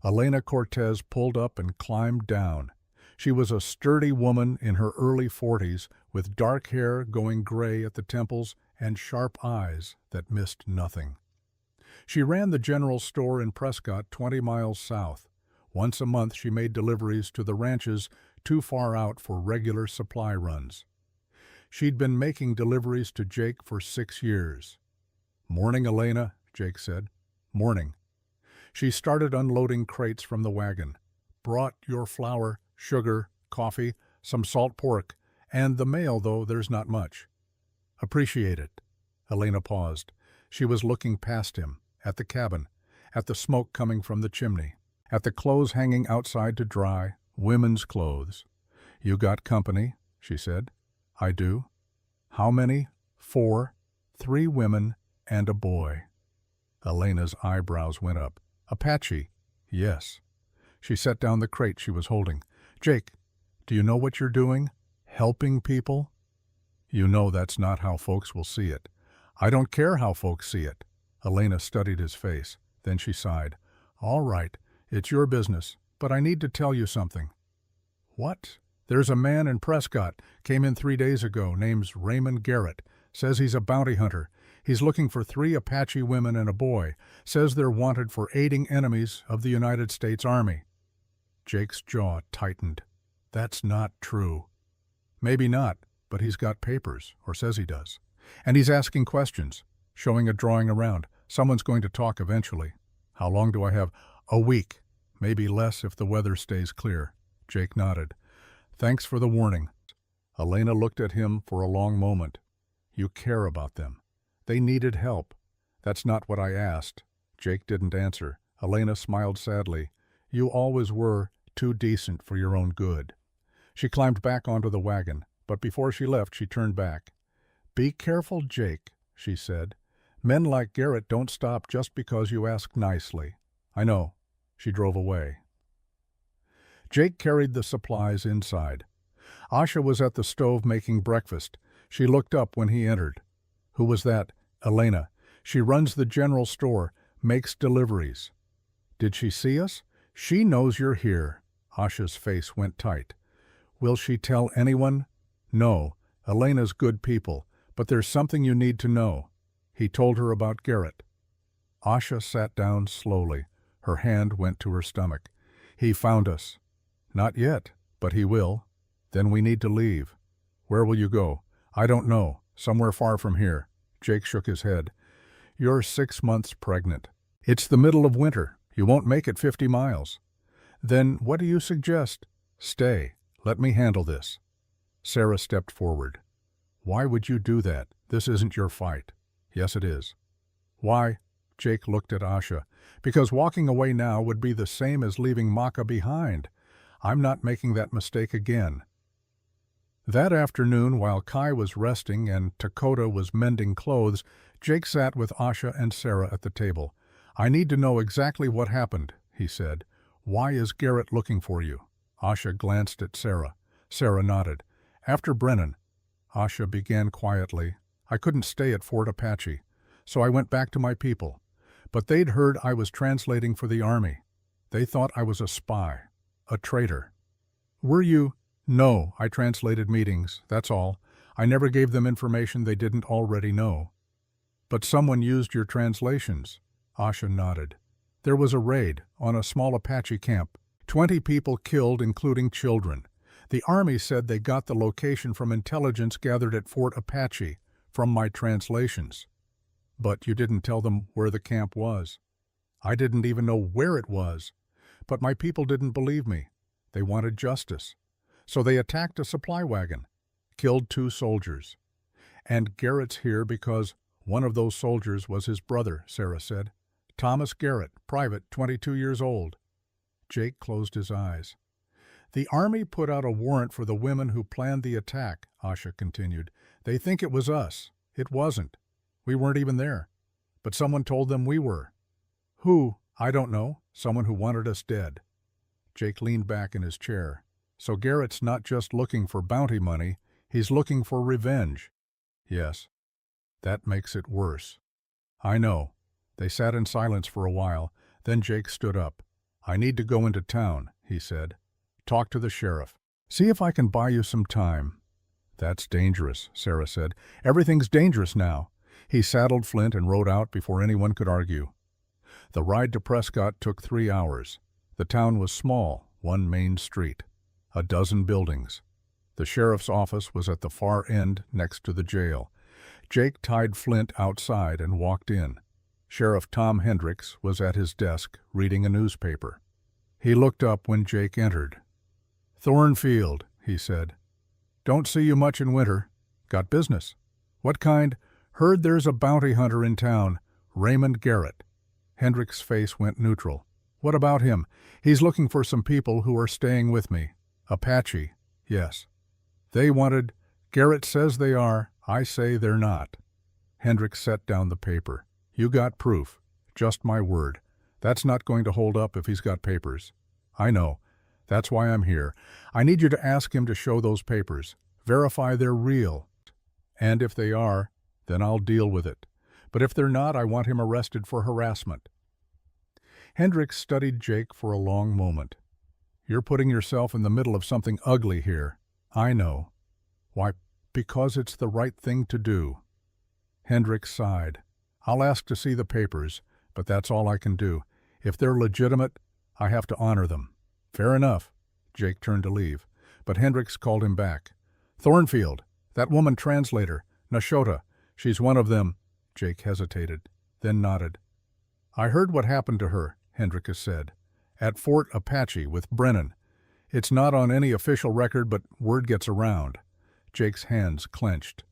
Elena Cortez pulled up and climbed down. She was a sturdy woman in her early 40s, with dark hair going gray at the temples and sharp eyes that missed nothing. She ran the general store in Prescott, 20 miles south. Once a month she made deliveries to the ranches too far out for regular supply runs. She'd been making deliveries to Jake for 6 years. "Morning, Elena," Jake said. "Morning." She started unloading crates from the wagon. "Brought your flour, sugar, coffee, some salt pork, and the mail, though there's not much." "Appreciate it." Elena paused. She was looking past him, at the cabin, at the smoke coming from the chimney, at the clothes hanging outside to dry, women's clothes. "You got company," she said. "I do." "How many?" "4, 3 women and a boy." Elena's eyebrows went up. "Apache?" "Yes." She set down the crate she was holding. "Jake, do you know what you're doing? Helping people?" "You know that's not how folks will see it." "I don't care how folks see it." Elena studied his face. Then she sighed. "All right, it's your business, but I need to tell you something." "What?" "There's a man in Prescott, came in 3 days ago, name's Raymond Garrett. Says he's a bounty hunter. He's looking for 3 Apache women and a boy. Says they're wanted for aiding enemies of the United States Army." Jake's jaw tightened. "That's not true." "Maybe not, but he's got papers, or says he does. And he's asking questions, showing a drawing around. Someone's going to talk eventually." "How long do I have?" "A week. Maybe less if the weather stays clear." Jake nodded. "Thanks for the warning." Elena looked at him for a long moment. "You care about them. They needed help." "That's not what I asked." Jake didn't answer. Elena smiled sadly. "You always were too decent for your own good." She climbed back onto the wagon, but before she left she turned back. "Be careful, Jake," she said. "Men like Garrett don't stop just because you ask nicely." "I know." She drove away. Jake carried the supplies inside. Asha was at the stove making breakfast. She looked up when he entered. "Who was that?" "Elena. She runs the general store, makes deliveries." "Did she see us?" "She knows you're here." Asha's face went tight. "Will she tell anyone?" "No. Elena's good people, but there's something you need to know." He told her about Garrett. Asha sat down slowly. Her hand went to her stomach. "He found us." "Not yet, but he will." "Then we need to leave." "Where will you go?" "I don't know. Somewhere far from here." Jake shook his head. "You're 6 months pregnant. It's the middle of winter. You won't make it 50 miles. "Then what do you suggest?" "Stay. Let me handle this." Sarah stepped forward. "Why would you do that? This isn't your fight." "Yes, it is." "Why?" Jake looked at Asha. "Because walking away now would be the same as leaving Maka behind. I'm not making that mistake again." That afternoon, while Kai was resting and Dakota was mending clothes, Jake sat with Asha and Sarah at the table. "I need to know exactly what happened," he said. "Why is Garrett looking for you?" Asha glanced at Sarah. Sarah nodded. "After Brennan," Asha began quietly, "I couldn't stay at Fort Apache, so I went back to my people. But they'd heard I was translating for the Army. They thought I was a spy, a traitor." "Were you?" "No, I translated meetings, that's all. I never gave them information they didn't already know." "But someone used your translations." Asha nodded. "There was a raid on a small Apache camp. 20 people killed, including children. The Army said they got the location from intelligence gathered at Fort Apache, from my translations." "But you didn't tell them where the camp was." "I didn't even know where it was. But my people didn't believe me. They wanted justice. So they attacked a supply wagon. Killed 2 soldiers. And Garrett's here because one of those soldiers was his brother, Sarah said. Thomas Garrett, private, 22 years old. Jake closed his eyes. The Army put out a warrant for the women who planned the attack, Asha continued. They think it was us. It wasn't. We weren't even there. But someone told them we were. Who? I don't know. Someone who wanted us dead. Jake leaned back in his chair. So Garrett's not just looking for bounty money, he's looking for revenge. Yes. That makes it worse. I know. They sat in silence for a while. Then Jake stood up. I need to go into town, he said. Talk to the sheriff. See if I can buy you some time. That's dangerous, Sarah said. Everything's dangerous now. He saddled Flint and rode out before anyone could argue. The ride to Prescott took 3 hours. The town was small, 1 main street. A dozen buildings. The sheriff's office was at the far end next to the jail. Jake tied Flint outside and walked in. Sheriff Tom Hendricks was at his desk reading a newspaper. He looked up when Jake entered. Thornfield, he said. Don't see you much in winter. Got business? What kind? Heard there's a bounty hunter in town, Raymond Garrett. Hendricks' face went neutral. What about him? He's looking for some people who are staying with me. Apache, yes. They wanted. Garrett says they are. I say they're not. Hendricks set down the paper. You got proof. Just my word. That's not going to hold up if he's got papers. I know. That's why I'm here. I need you to ask him to show those papers. Verify they're real. And if they are, then I'll deal with it. But if they're not, I want him arrested for harassment. Hendricks studied Jake for a long moment. You're putting yourself in the middle of something ugly here. I know. Why, because it's the right thing to do. Hendricks sighed. I'll ask to see the papers, but that's all I can do. If they're legitimate, I have to honor them. Fair enough. Jake turned to leave, but Hendricks called him back. Thornfield, that woman translator, Nashota, she's one of them. Jake hesitated, then nodded. I heard what happened to her, Hendricks said. At Fort Apache with Brennan. It's not on any official record, but word gets around. Jake's hands clenched.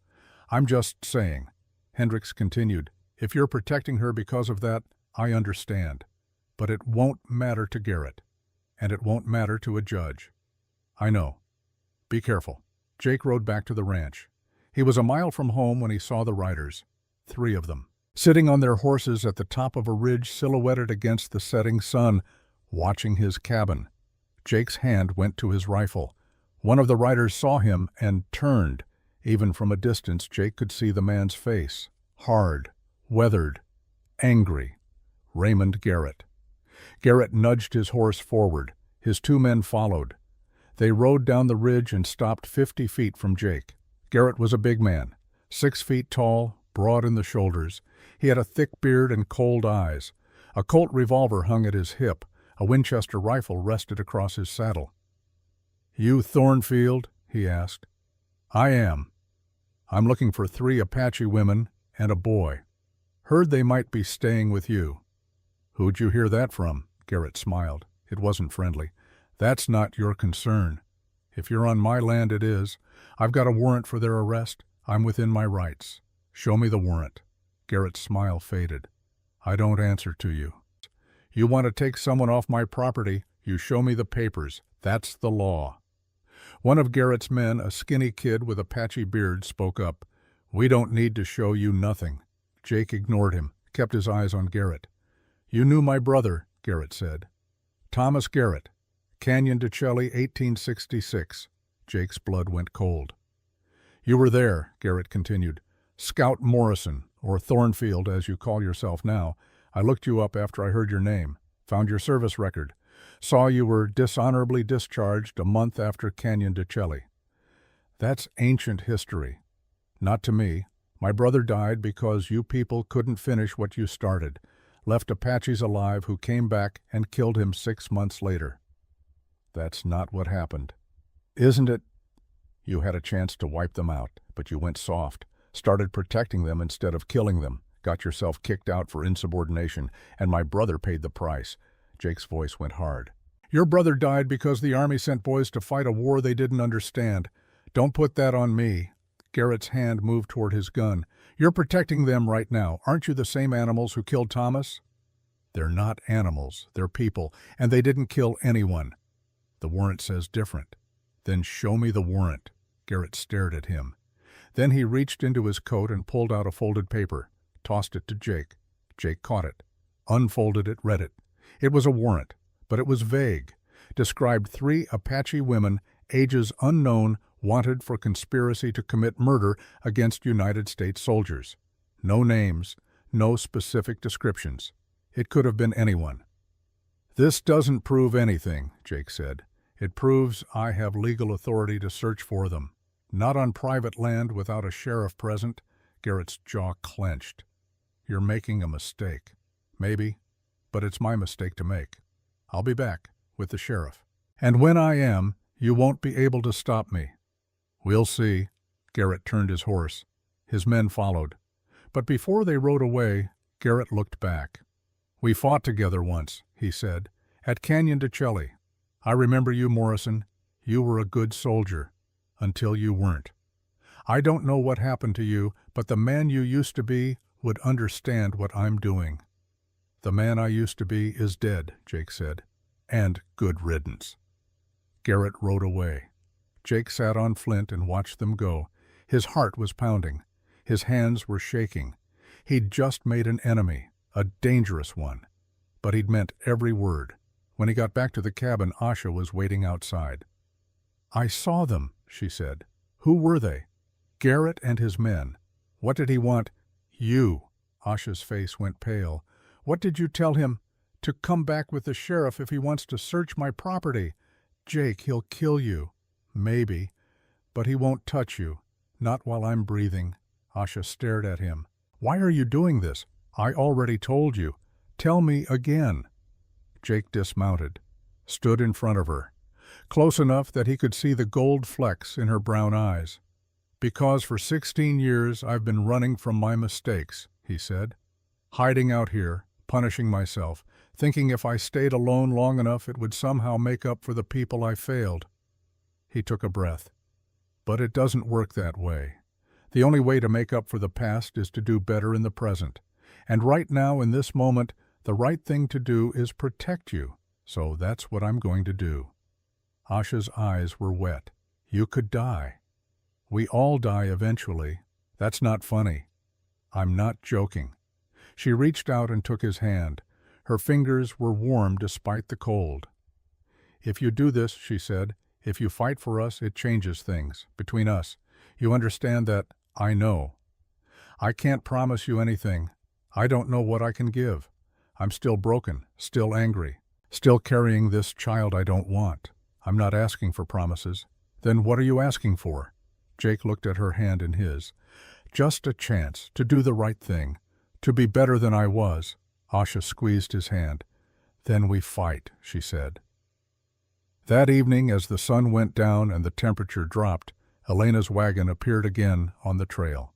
I'm just saying. Hendricks continued. If you're protecting her because of that, I understand. But it won't matter to Garrett. And it won't matter to a judge. I know. Be careful. Jake rode back to the ranch. He was a mile from home when he saw the riders. 3 of them. Sitting on their horses at the top of a ridge silhouetted against the setting sun, watching his cabin. Jake's hand went to his rifle. One of the riders saw him and turned. Even from a distance, Jake could see the man's face. Hard, weathered, angry. Raymond Garrett. Garrett nudged his horse forward. His 2 men followed. They rode down the ridge and stopped 50 feet from Jake. Garrett was a big man, 6 feet tall, broad in the shoulders. He had a thick beard and cold eyes. A Colt revolver hung at his hip. A Winchester rifle rested across his saddle. You Thornfield? He asked. I am. I'm looking for 3 Apache women and a boy. Heard they might be staying with you. Who'd you hear that from? Garrett smiled. It wasn't friendly. That's not your concern. If you're on my land, it is. I've got a warrant for their arrest. I'm within my rights. Show me the warrant. Garrett's smile faded. I don't answer to you. You want to take someone off my property, you show me the papers. That's the law. One of Garrett's men, a skinny kid with a patchy beard, spoke up. We don't need to show you nothing. Jake ignored him, kept his eyes on Garrett. You knew my brother, Garrett said. Thomas Garrett, Canyon de Chelly, 1866. Jake's blood went cold. You were there, Garrett continued. Scout Morrison, or Thornfield as you call yourself now. I looked you up after I heard your name, found your service record, saw you were dishonorably discharged a month after Canyon de Chelly. That's ancient history. Not to me. My brother died because you people couldn't finish what you started, left Apaches alive who came back and killed him 6 months later. That's not what happened. Isn't it? You had a chance to wipe them out, but you went soft, started protecting them instead of killing them, got yourself kicked out for insubordination, and my brother paid the price. Jake's voice went hard. Your brother died because the Army sent boys to fight a war they didn't understand. Don't put that on me. Garrett's hand moved toward his gun. You're protecting them right now. Aren't you the same animals who killed Thomas? They're not animals. They're people, and they didn't kill anyone. The warrant says different. Then show me the warrant. Garrett stared at him. Then he reached into his coat and pulled out a folded paper, tossed it to Jake. Jake caught it, unfolded it, read it. It was a warrant, but it was vague. Described 3 Apache women, ages unknown, wanted for conspiracy to commit murder against United States soldiers. No names, no specific descriptions. It could have been anyone. This doesn't prove anything, Jake said. It proves I have legal authority to search for them. Not on private land without a sheriff present. Garrett's jaw clenched. You're making a mistake. Maybe, but it's my mistake to make. I'll be back with the sheriff. And when I am, you won't be able to stop me. We'll see. Garrett turned his horse. His men followed. But before they rode away, Garrett looked back. We fought together once, he said, at Canyon de Chelly. I remember you, Morrison. You were a good soldier. Until you weren't. I don't know what happened to you, but the man you used to be would understand what I'm doing. The man I used to be is dead, Jake said. And good riddance. Garrett rode away. Jake sat on Flint and watched them go. His heart was pounding. His hands were shaking. He'd just made an enemy, a dangerous one. But he'd meant every word. When he got back to the cabin, Asha was waiting outside. I saw them, she said. Who were they? Garrett and his men. What did he want? You. Asha's face went pale. What did you tell him? To come back with the sheriff if he wants to search my property. Jake, he'll kill you. Maybe. But he won't touch you. Not while I'm breathing. Asha stared at him. Why are you doing this? I already told you. Tell me again. Jake dismounted, stood in front of her, close enough that he could see the gold flecks in her brown eyes. Because for 16 years I've been running from my mistakes, he said. Hiding out here, punishing myself, thinking if I stayed alone long enough it would somehow make up for the people I failed. He took a breath. But it doesn't work that way. The only way to make up for the past is to do better in the present. And right now, in this moment, the right thing to do is protect you. So that's what I'm going to do. Asha's eyes were wet. You could die. We all die eventually. That's not funny. I'm not joking. She reached out and took his hand. Her fingers were warm despite the cold. If you do this, she said, if you fight for us, it changes things. Between us. You understand that? I know. I can't promise you anything. I don't know what I can give. I'm still broken, still angry, still carrying this child I don't want. I'm not asking for promises. Then what are you asking for? Jake looked at her hand in his. Just a chance to do the right thing, to be better than I was. Asha squeezed his hand. Then we fight, she said. That evening, as the sun went down and the temperature dropped, Elena's wagon appeared again on the trail.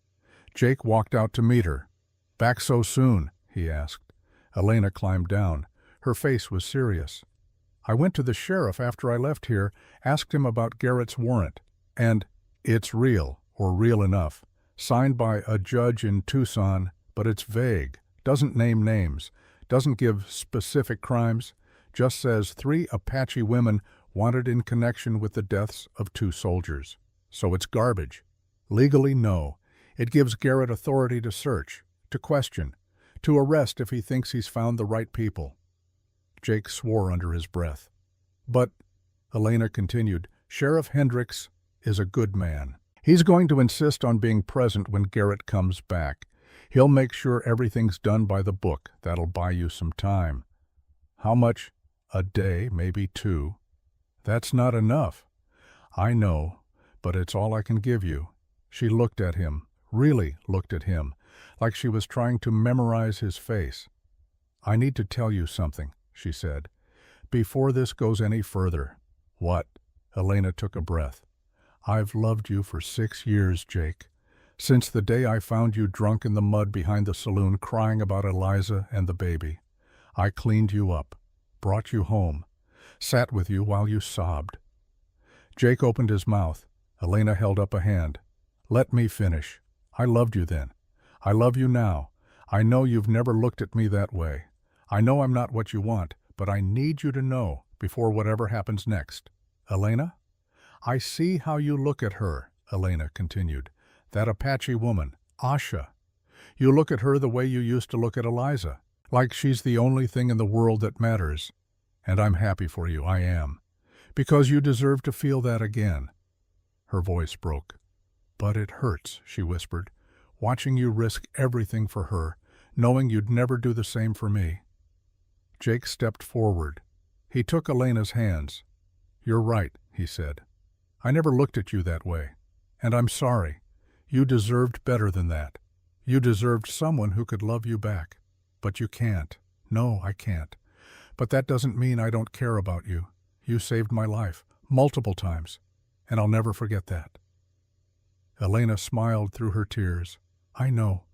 Jake walked out to meet her. Back so soon? He asked. Elena climbed down. Her face was serious. I went to the sheriff after I left here, asked him about Garrett's warrant. And it's real, or real enough. Signed by a judge in Tucson, but it's vague. Doesn't name names. Doesn't give specific crimes. Just says 3 Apache women wanted in connection with the deaths of 2 soldiers. So it's garbage. Legally, no. It gives Garrett authority to search, to question, to arrest if he thinks he's found the right people. Jake swore under his breath. But, Elena continued, Sheriff Hendricks is a good man. He's going to insist on being present when Garrett comes back. He'll make sure everything's done by the book. That'll buy you some time. How much? A day, maybe 2. That's not enough. I know, but it's all I can give you. She looked at him, really looked at him, like she was trying to memorize his face. I need to tell you something, she said, before this goes any further. What? Elena took a breath. I've loved you for 6 years, Jake. Since the day I found you drunk in the mud behind the saloon crying about Eliza and the baby. I cleaned you up, brought you home, sat with you while you sobbed. Jake opened his mouth. Elena held up a hand. Let me finish. I loved you then. I love you now. I know you've never looked at me that way. I know I'm not what you want, but I need you to know before whatever happens next. Elena? I see how you look at her, Elena continued. That Apache woman, Asha. You look at her the way you used to look at Eliza, like she's the only thing in the world that matters. And I'm happy for you, I am. Because you deserve to feel that again. Her voice broke. But it hurts, she whispered, watching you risk everything for her, knowing you'd never do the same for me. Jake stepped forward. He took Elena's hands. You're right, he said. I never looked at you that way. And I'm sorry. You deserved better than that. You deserved someone who could love you back. But you can't. No, I can't. But that doesn't mean I don't care about you. You saved my life, multiple times, and I'll never forget that. Elena smiled through her tears. I know.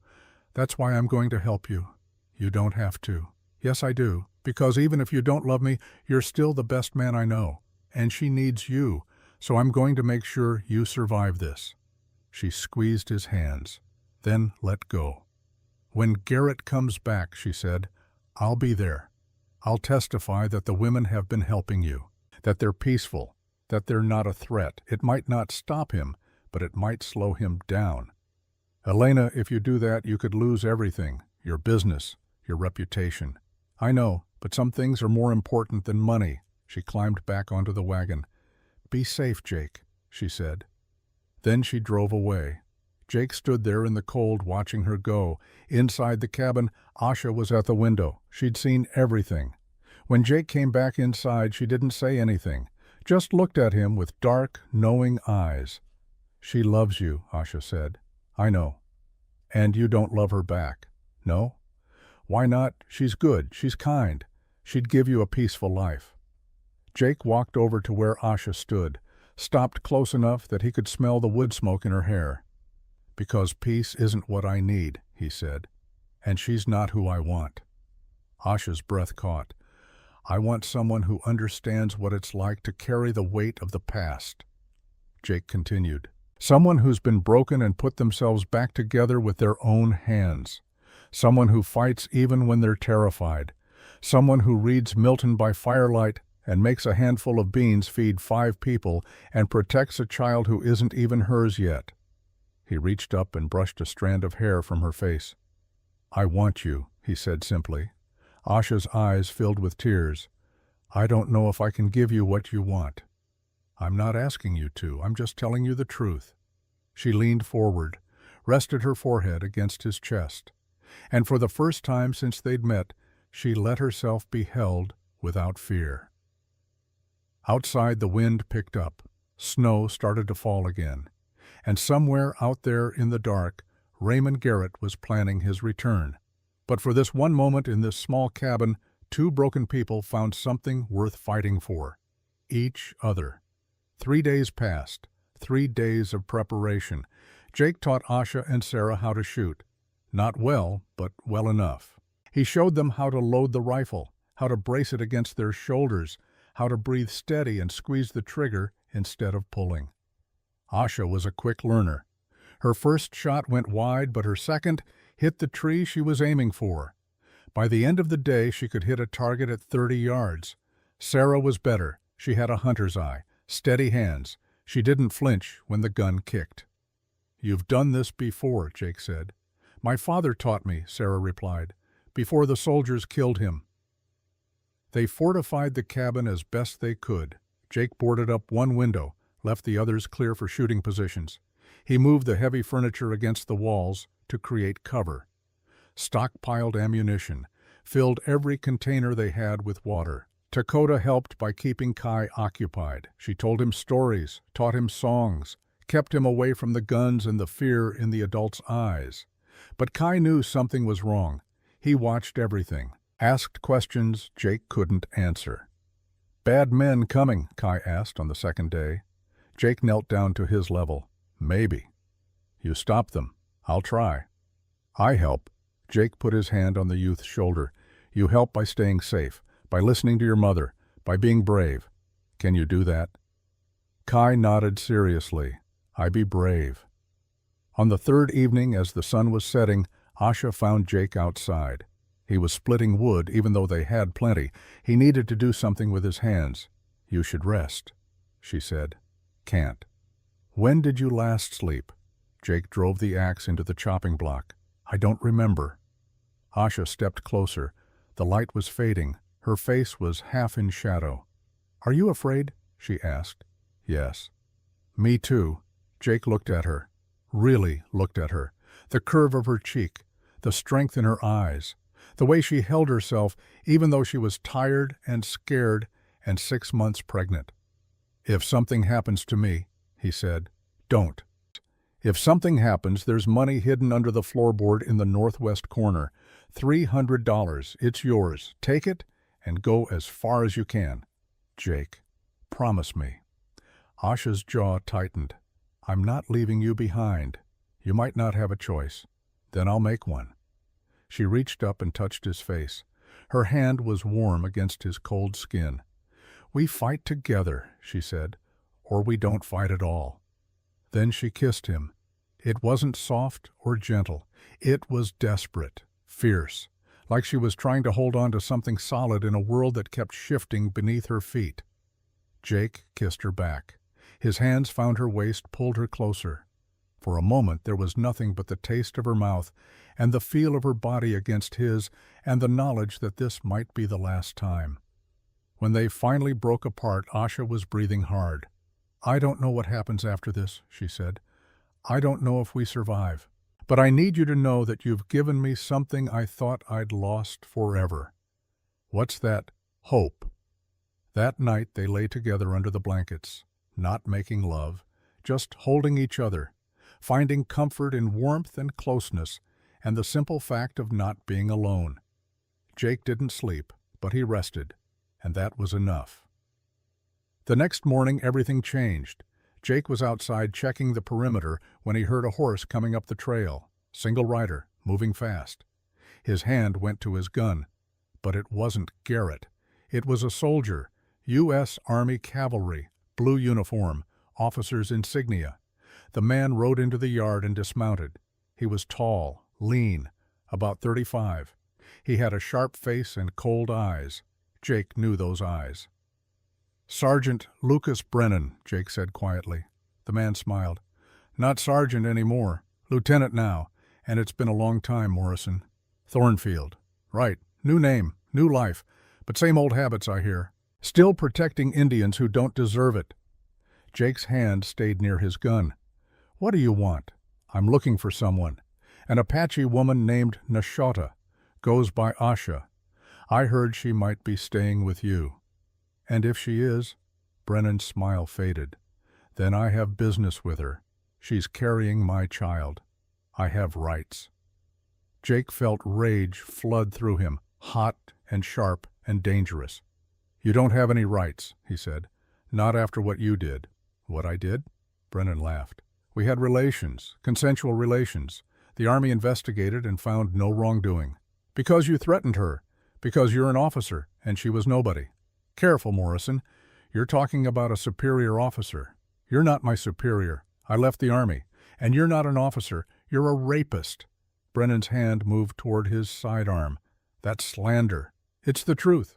That's why I'm going to help you. You don't have to. Yes, I do, because even if you don't love me, you're still the best man I know, and she needs you, so I'm going to make sure you survive this. She squeezed his hands, then let go. When Garrett comes back, she said, I'll be there. I'll testify that the women have been helping you, that they're peaceful, that they're not a threat. It might not stop him, but it might slow him down. Elena, if you do that, you could lose everything, your business, your reputation. I know, but some things are more important than money. She climbed back onto the wagon. Be safe, Jake, she said. Then she drove away. Jake stood there in the cold watching her go. Inside the cabin, Asha was at the window. She'd seen everything. When Jake came back inside, she didn't say anything, just looked at him with dark, knowing eyes. She loves you, Asha said. I know. And you don't love her back. No? Why not? She's good. She's kind. She'd give you a peaceful life. Jake walked over to where Asha stood, stopped close enough that he could smell the wood smoke in her hair. Because peace isn't what I need, he said, and she's not who I want. Asha's breath caught. I want someone who understands what it's like to carry the weight of the past. Jake continued. Someone who's been broken and put themselves back together with their own hands. Someone who fights even when they're terrified. Someone who reads Milton by firelight and makes a handful of beans feed 5 people and protects a child who isn't even hers yet. He reached up and brushed a strand of hair from her face. I want you, he said simply. Asha's eyes filled with tears. I don't know if I can give you what you want. I'm not asking you to, I'm just telling you the truth. She leaned forward, rested her forehead against his chest, and for the first time since they'd met, she let herself be held without fear. Outside, the wind picked up. Snow started to fall again, and somewhere out there in the dark, Raymond Garrett was planning his return. But for this one moment in this small cabin, 2 broken people found something worth fighting for. Each other. 3 days passed, 3 days of preparation. Jake taught Asha and Sarah how to shoot. Not well, but well enough. He showed them how to load the rifle, how to brace it against their shoulders, how to breathe steady and squeeze the trigger instead of pulling. Asha was a quick learner. Her first shot went wide, but her second hit the tree she was aiming for. By the end of the day, she could hit a target at 30 yards. Sarah was better. She had a hunter's eye, steady hands. She didn't flinch when the gun kicked. You've done this before, Jake said. My father taught me, Sarah replied, before the soldiers killed him. They fortified the cabin as best they could. Jake boarded up one window, left the others clear for shooting positions. He moved the heavy furniture against the walls to create cover. Stockpiled ammunition, filled every container they had with water. Dakota helped by keeping Kai occupied. She told him stories, taught him songs, kept him away from the guns and the fear in the adults' eyes. But Kai knew something was wrong. He watched everything, asked questions Jake couldn't answer. Bad men coming, Kai asked on the second day. Jake knelt down to his level. Maybe. You stop them. I'll try. I help. Jake put his hand on the youth's shoulder. You help by staying safe, by listening to your mother, by being brave. Can you do that? Kai nodded seriously. I be brave. On the third evening, as the sun was setting, Asha found Jake outside. He was splitting wood, even though they had plenty. He needed to do something with his hands. You should rest, she said. Can't. When did you last sleep? Jake drove the axe into the chopping block. I don't remember. Asha stepped closer. The light was fading. Her face was half in shadow. Are you afraid? She asked. Yes. Me too. Jake looked at her. Really looked at her. The curve of her cheek, the strength in her eyes, the way she held herself even though she was tired and scared and 6 months pregnant. If something happens to me, he said, don't. If something happens, there's money hidden under the floorboard in the northwest corner. $300. It's yours. Take it and go as far as you can. Jake, promise me. Asha's jaw tightened. I'm not leaving you behind. You might not have a choice. Then I'll make one. She reached up and touched his face. Her hand was warm against his cold skin. We fight together, she said, or we don't fight at all. Then she kissed him. It wasn't soft or gentle. It was desperate, fierce, like she was trying to hold on to something solid in a world that kept shifting beneath her feet. Jake kissed her back. His hands found her waist, pulled her closer. For a moment there was nothing but the taste of her mouth and the feel of her body against his and the knowledge that this might be the last time. When they finally broke apart, Asha was breathing hard. I don't know what happens after this, she said. I don't know if we survive. But I need you to know that you've given me something I thought I'd lost forever. What's that? Hope. That night they lay together under the blankets, not making love, just holding each other, finding comfort in warmth and closeness and the simple fact of not being alone. Jake didn't sleep, but he rested, and that was enough. The next morning everything changed. Jake was outside checking the perimeter when he heard a horse coming up the trail, single rider, moving fast. His hand went to his gun, but it wasn't Garrett. It was a soldier, U.S. Army Cavalry, blue uniform, officer's insignia. The man rode into the yard and dismounted. He was tall, lean, about 35. He had a sharp face and cold eyes. Jake knew those eyes. Sergeant Lucas Brennan, Jake said quietly. The man smiled. Not sergeant anymore. Lieutenant now, and it's been a long time, Morrison. Thornfield. Right. New name, new life, but same old habits, I hear. Still protecting Indians who don't deserve it. Jake's hand stayed near his gun. What do you want? I'm looking for someone. An Apache woman named Nashota. Goes by Asha. I heard she might be staying with you. And if she is, Brennan's smile faded. Then I have business with her. She's carrying my child. I have rights. Jake felt rage flood through him, hot and sharp and dangerous. You don't have any rights, he said. Not after what you did. What I did? Brennan laughed. We had relations, consensual relations. The Army investigated and found no wrongdoing. Because you threatened her. Because you're an officer, and she was nobody. Careful, Morrison. You're talking about a superior officer. You're not my superior. I left the Army. And you're not an officer. You're a rapist. Brennan's hand moved toward his sidearm. That's slander. It's the truth.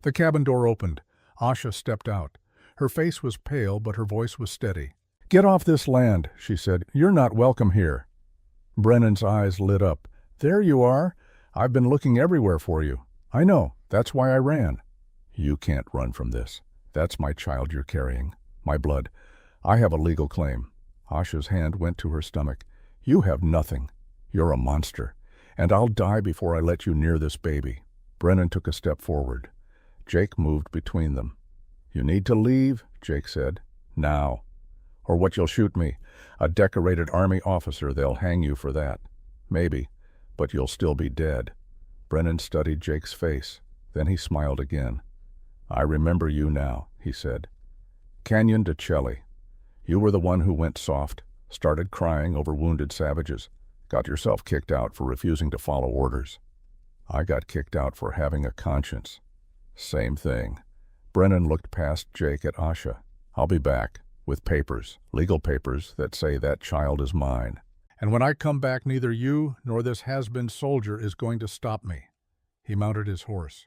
The cabin door opened. Asha stepped out. Her face was pale, but her voice was steady. Get off this land, she said. You're not welcome here. Brennan's eyes lit up. There you are. I've been looking everywhere for you. I know. That's why I ran. You can't run from this. That's my child you're carrying. My blood. I have a legal claim. Asha's hand went to her stomach. You have nothing. You're a monster. And I'll die before I let you near this baby. Brennan took a step forward. Jake moved between them. You need to leave, Jake said. Now. Or what you'll shoot me. A decorated Army officer, they'll hang you for that. Maybe. But you'll still be dead. Brennan studied Jake's face. Then he smiled again. I remember you now, he said. Canyon de Chelly. You were the one who went soft, started crying over wounded savages, got yourself kicked out for refusing to follow orders. I got kicked out for having a conscience. Same thing. Brennan looked past Jake at Asha. I'll be back. with papers, legal papers, that say that child is mine. And when I come back, neither you nor this has-been soldier is going to stop me." He mounted his horse.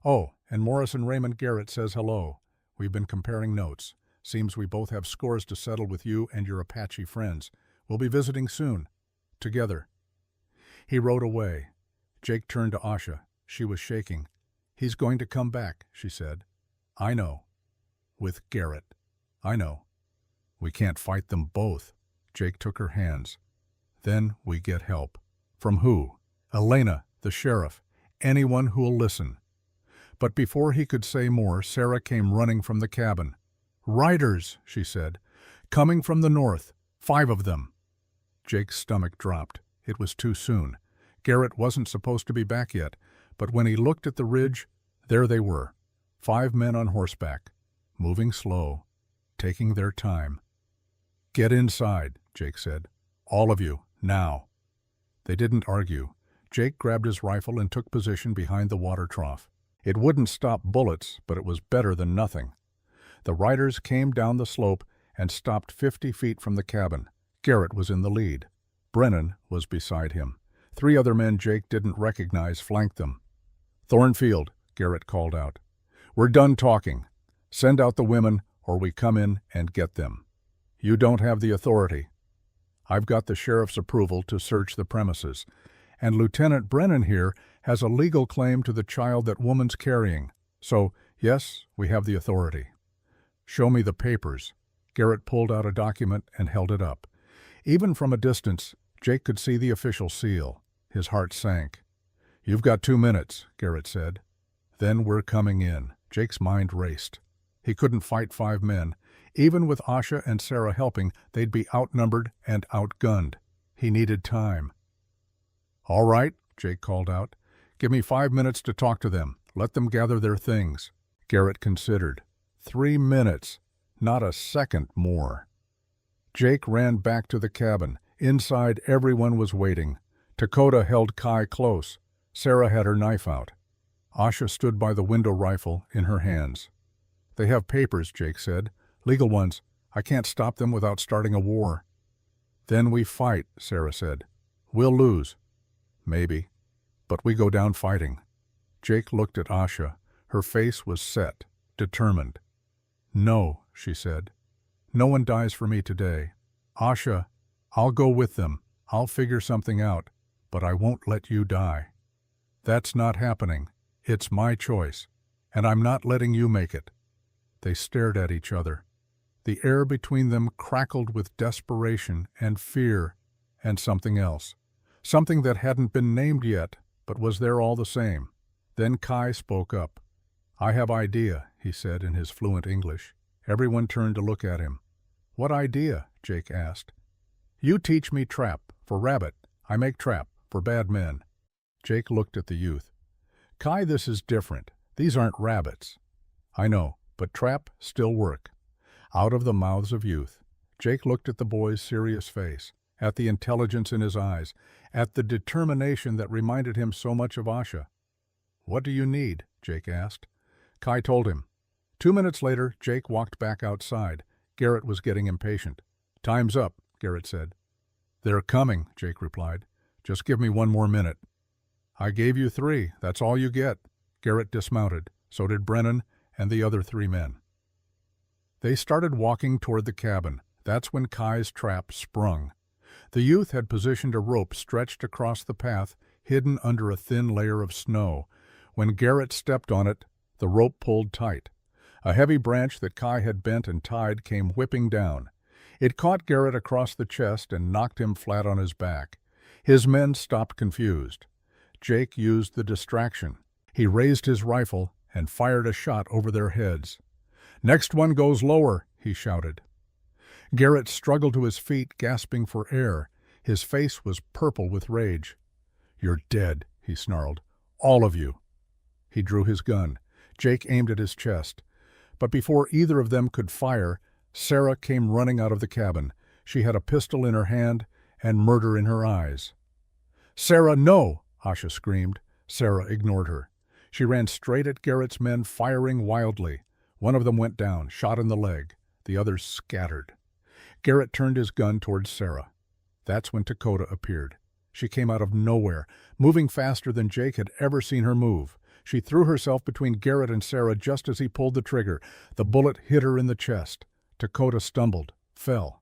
"Oh, and Morrison Raymond Garrett says hello. We've been comparing notes. Seems we both have scores to settle with you and your Apache friends. We'll be visiting soon. Together." He rode away. Jake turned to Asha. She was shaking. "He's going to come back," she said. "I know. With Garrett. I know. We can't fight them both." Jake took her hands. "Then we get help." "From who?" "Elena, the sheriff. Anyone who'll listen." But before he could say more, Sarah came running from the cabin. "Riders," she said. "Coming from the north. 5 of them." Jake's stomach dropped. It was too soon. Garrett wasn't supposed to be back yet, but when he looked at the ridge, there they were. 5 men on horseback, moving slow, taking their time. "Get inside," Jake said. "All of you, now." They didn't argue. Jake grabbed his rifle and took position behind the water trough. It wouldn't stop bullets, but it was better than nothing. The riders came down the slope and stopped 50 feet from the cabin. Garrett was in the lead. Brennan was beside him. 3 other men Jake didn't recognize flanked them. "Thornfield," Garrett called out. "We're done talking. Send out the women, or we come in and get them. You don't have the authority. I've got the sheriff's approval to search the premises, and Lieutenant Brennan here has a legal claim to the child that woman's carrying. So, yes, we have the authority." "Show me the papers." Garrett pulled out a document and held it up. Even from a distance, Jake could see the official seal. His heart sank. "You've got 2 minutes, Garrett said. "Then we're coming in." Jake's mind raced. He couldn't fight 5 men. Even with Asha and Sarah helping, they'd be outnumbered and outgunned. He needed time. "All right," Jake called out. "Give me 5 minutes to talk to them. Let them gather their things." Garrett considered. 3 minutes. Not a second more. Jake ran back to the cabin. Inside, everyone was waiting. Dakota held Kai close. Sarah had her knife out. Asha stood by the window rifle in her hands. "They have papers," Jake said. "Legal ones. I can't stop them without starting a war." "Then we fight," Sarah said. "We'll lose." "Maybe. But we go down fighting." Jake looked at Asha. Her face was set, determined. "No," she said. "No one dies for me today. Asha, I'll go with them. I'll figure something out. But I won't let you die. That's not happening. It's my choice. And I'm not letting you make it." They stared at each other. The air between them crackled with desperation and fear and something else. Something that hadn't been named yet, but was there all the same. Then Kai spoke up. "I have idea," he said in his fluent English. Everyone turned to look at him. "What idea?" Jake asked. "You teach me trap, for rabbit. I make trap, for bad men." Jake looked at the youth. "Kai, this is different. These aren't rabbits." "I know, but trap still work." Out of the mouths of youth. Jake looked at the boy's serious face, at the intelligence in his eyes, at the determination that reminded him so much of Asha. "What do you need?" Jake asked. Kai told him. 2 minutes later, Jake walked back outside. Garrett was getting impatient. "Time's up," Garrett said. "They're coming," Jake replied. "Just give me 1 more minute." "I gave you 3. That's all you get." Garrett dismounted. So did Brennan and the other 3 men. They started walking toward the cabin. That's when Kai's trap sprung. The youth had positioned a rope stretched across the path, hidden under a thin layer of snow. When Garrett stepped on it, the rope pulled tight. A heavy branch that Kai had bent and tied came whipping down. It caught Garrett across the chest and knocked him flat on his back. His men stopped confused. Jake used the distraction. He raised his rifle and fired a shot over their heads. "Next one goes lower," he shouted. Garrett struggled to his feet, gasping for air. His face was purple with rage. "You're dead," he snarled. "All of you." He drew his gun. Jake aimed at his chest. But before either of them could fire, Sarah came running out of the cabin. She had a pistol in her hand and murder in her eyes. "Sarah, no!" Asha screamed. Sarah ignored her. She ran straight at Garrett's men, firing wildly. One of them went down, shot in the leg. The others scattered. Garrett turned his gun towards Sarah. That's when Dakota appeared. She came out of nowhere, moving faster than Jake had ever seen her move. She threw herself between Garrett and Sarah just as he pulled the trigger. The bullet hit her in the chest. Dakota stumbled, fell.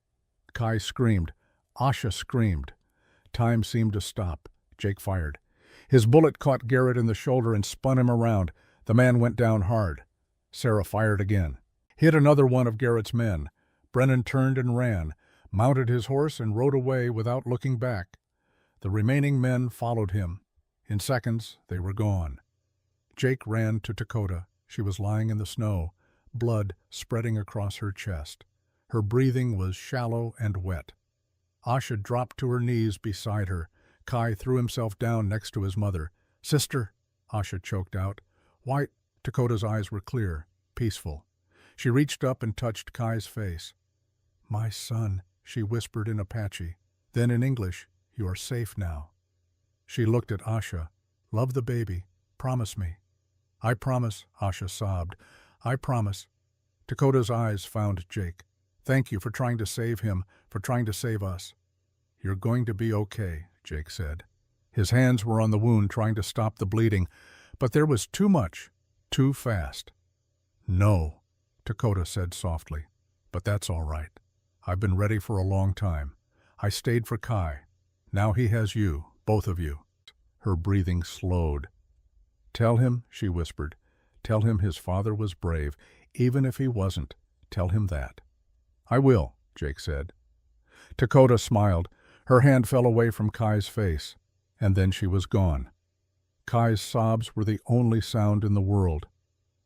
Kai screamed. Asha screamed. Time seemed to stop. Jake fired. His bullet caught Garrett in the shoulder and spun him around. The man went down hard. Sarah fired again. Hit another one of Garrett's men. Brennan turned and ran, mounted his horse and rode away without looking back. The remaining men followed him. In seconds, they were gone. Jake ran to Dakota. She was lying in the snow, blood spreading across her chest. Her breathing was shallow and wet. Asha dropped to her knees beside her. Kai threw himself down next to his mother. "Sister," Asha choked out. "Why?" Dakota's eyes were clear, peaceful. She reached up and touched Kai's face. "My son," she whispered in Apache. Then in English, "You are safe now." She looked at Asha. "Love the baby. Promise me." "I promise," Asha sobbed. "I promise." Dakota's eyes found Jake. "Thank you for trying to save him, for trying to save us." "You're going to be okay," Jake said. His hands were on the wound, trying to stop the bleeding, but there was too much, too fast. "No," Dakota said softly, "but that's all right. I've been ready for a long time. I stayed for Kai. Now he has you, both of you." Her breathing slowed. "Tell him," she whispered, "tell him his father was brave, even if he wasn't. Tell him that." "I will," Jake said. Dakota smiled. Her hand fell away from Kai's face, and then she was gone. Kai's sobs were the only sound in the world.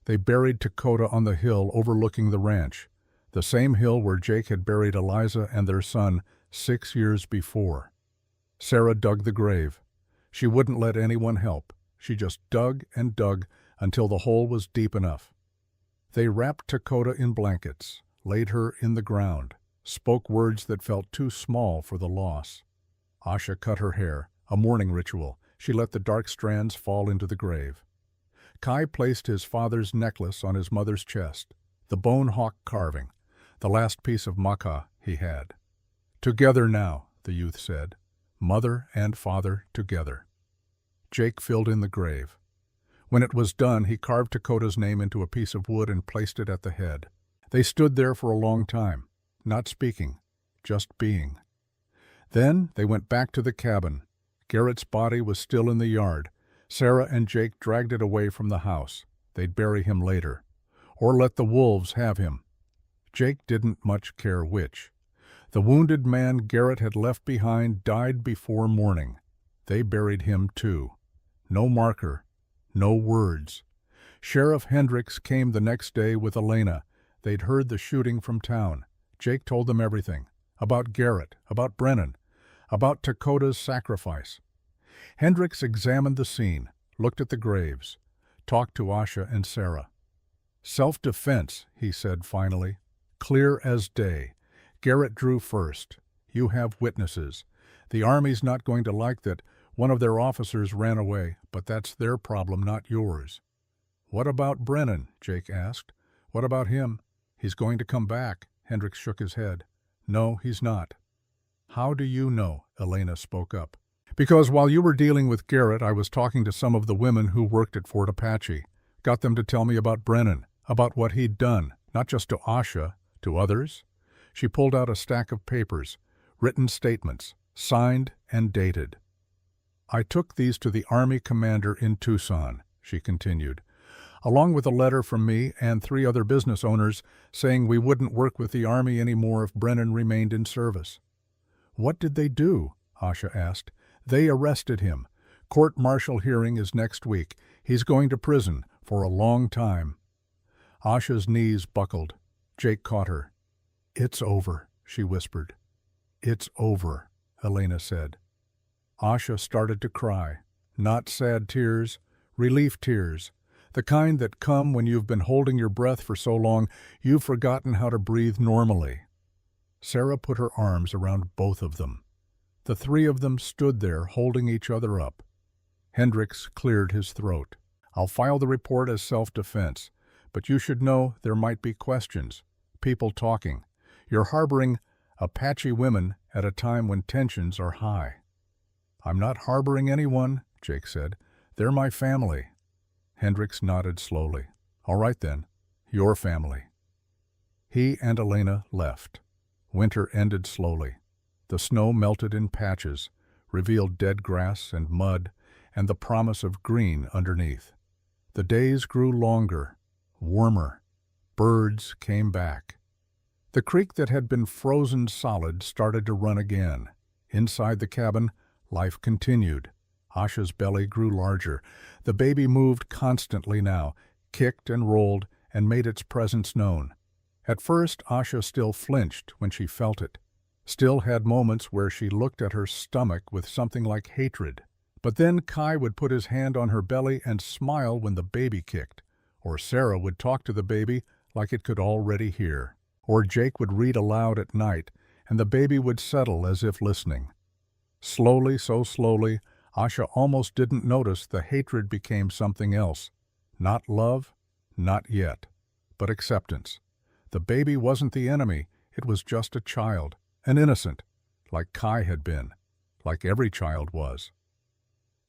They buried Dakota on the hill overlooking the ranch, the same hill where Jake had buried Eliza and their son 6 years before. Sarah dug the grave. She wouldn't let anyone help. She just dug and dug until the hole was deep enough. They wrapped Dakota in blankets, laid her in the ground, spoke words that felt too small for the loss. Asha cut her hair, a mourning ritual. She let the dark strands fall into the grave. Kai placed his father's necklace on his mother's chest, the bone hawk carving, the last piece of maca he had. "Together now," the youth said. "Mother and father together." Jake filled in the grave. When it was done, he carved Dakota's name into a piece of wood and placed it at the head. They stood there for a long time, not speaking, just being. Then they went back to the cabin. Garrett's body was still in the yard. Sarah and Jake dragged it away from the house. They'd bury him later, or let the wolves have him. Jake didn't much care which. The wounded man Garrett had left behind died before morning. They buried him too. No marker, no words. Sheriff Hendricks came the next day with Elena. They'd heard the shooting from town. Jake told them everything, about Garrett, about Brennan, about Dakota's sacrifice. Hendricks examined the scene, looked at the graves, talked to Asha and Sarah. "Self-defense," he said finally, "clear as day. Garrett drew first. You have witnesses. The Army's not going to like that one of their officers ran away, but that's their problem, not yours." "What about Brennan?" Jake asked. "What about him?" "He's going to come back." Hendricks shook his head. "No, he's not." "How do you know?" Elena spoke up. "Because while you were dealing with Garrett, I was talking to some of the women who worked at Fort Apache. Got them to tell me about Brennan, about what he'd done, not just to Asha, to others." She pulled out a stack of papers, written statements, signed and dated. "I took these to the Army commander in Tucson," she continued, "along with a letter from me and 3 other business owners saying we wouldn't work with the Army anymore if Brennan remained in service." "What did they do?" Asha asked. "They arrested him. Court-martial hearing is next week. He's going to prison for a long time." Asha's knees buckled. Jake caught her. "It's over," she whispered. "It's over," Elena said. Asha started to cry. Not sad tears, relief tears. The kind that come when you've been holding your breath for so long you've forgotten how to breathe normally. Sarah put her arms around both of them. The 3 of them stood there holding each other up. Hendricks cleared his throat. "I'll file the report as self-defense, but you should know there might be questions. people talking. You're harboring Apache women at a time when tensions are high." "I'm not harboring anyone," Jake said. "They're my family." Hendricks nodded slowly. "All right then, your family." He and Elena left. Winter ended slowly. The snow melted in patches, revealed dead grass and mud, and the promise of green underneath. The days grew longer, warmer. Birds came back. The creek that had been frozen solid started to run again. Inside the cabin, life continued. Asha's belly grew larger. The baby moved constantly now, kicked and rolled, and made its presence known. At first, Asha still flinched when she felt it, still had moments where she looked at her stomach with something like hatred. But then Kai would put his hand on her belly and smile when the baby kicked, or Sarah would talk to the baby like it could already hear, or Jake would read aloud at night, and the baby would settle as if listening. Slowly, so slowly, Asha almost didn't notice the hatred became something else. Not love, not yet, but acceptance. The baby wasn't the enemy, it was just a child, an innocent, like Kai had been, like every child was.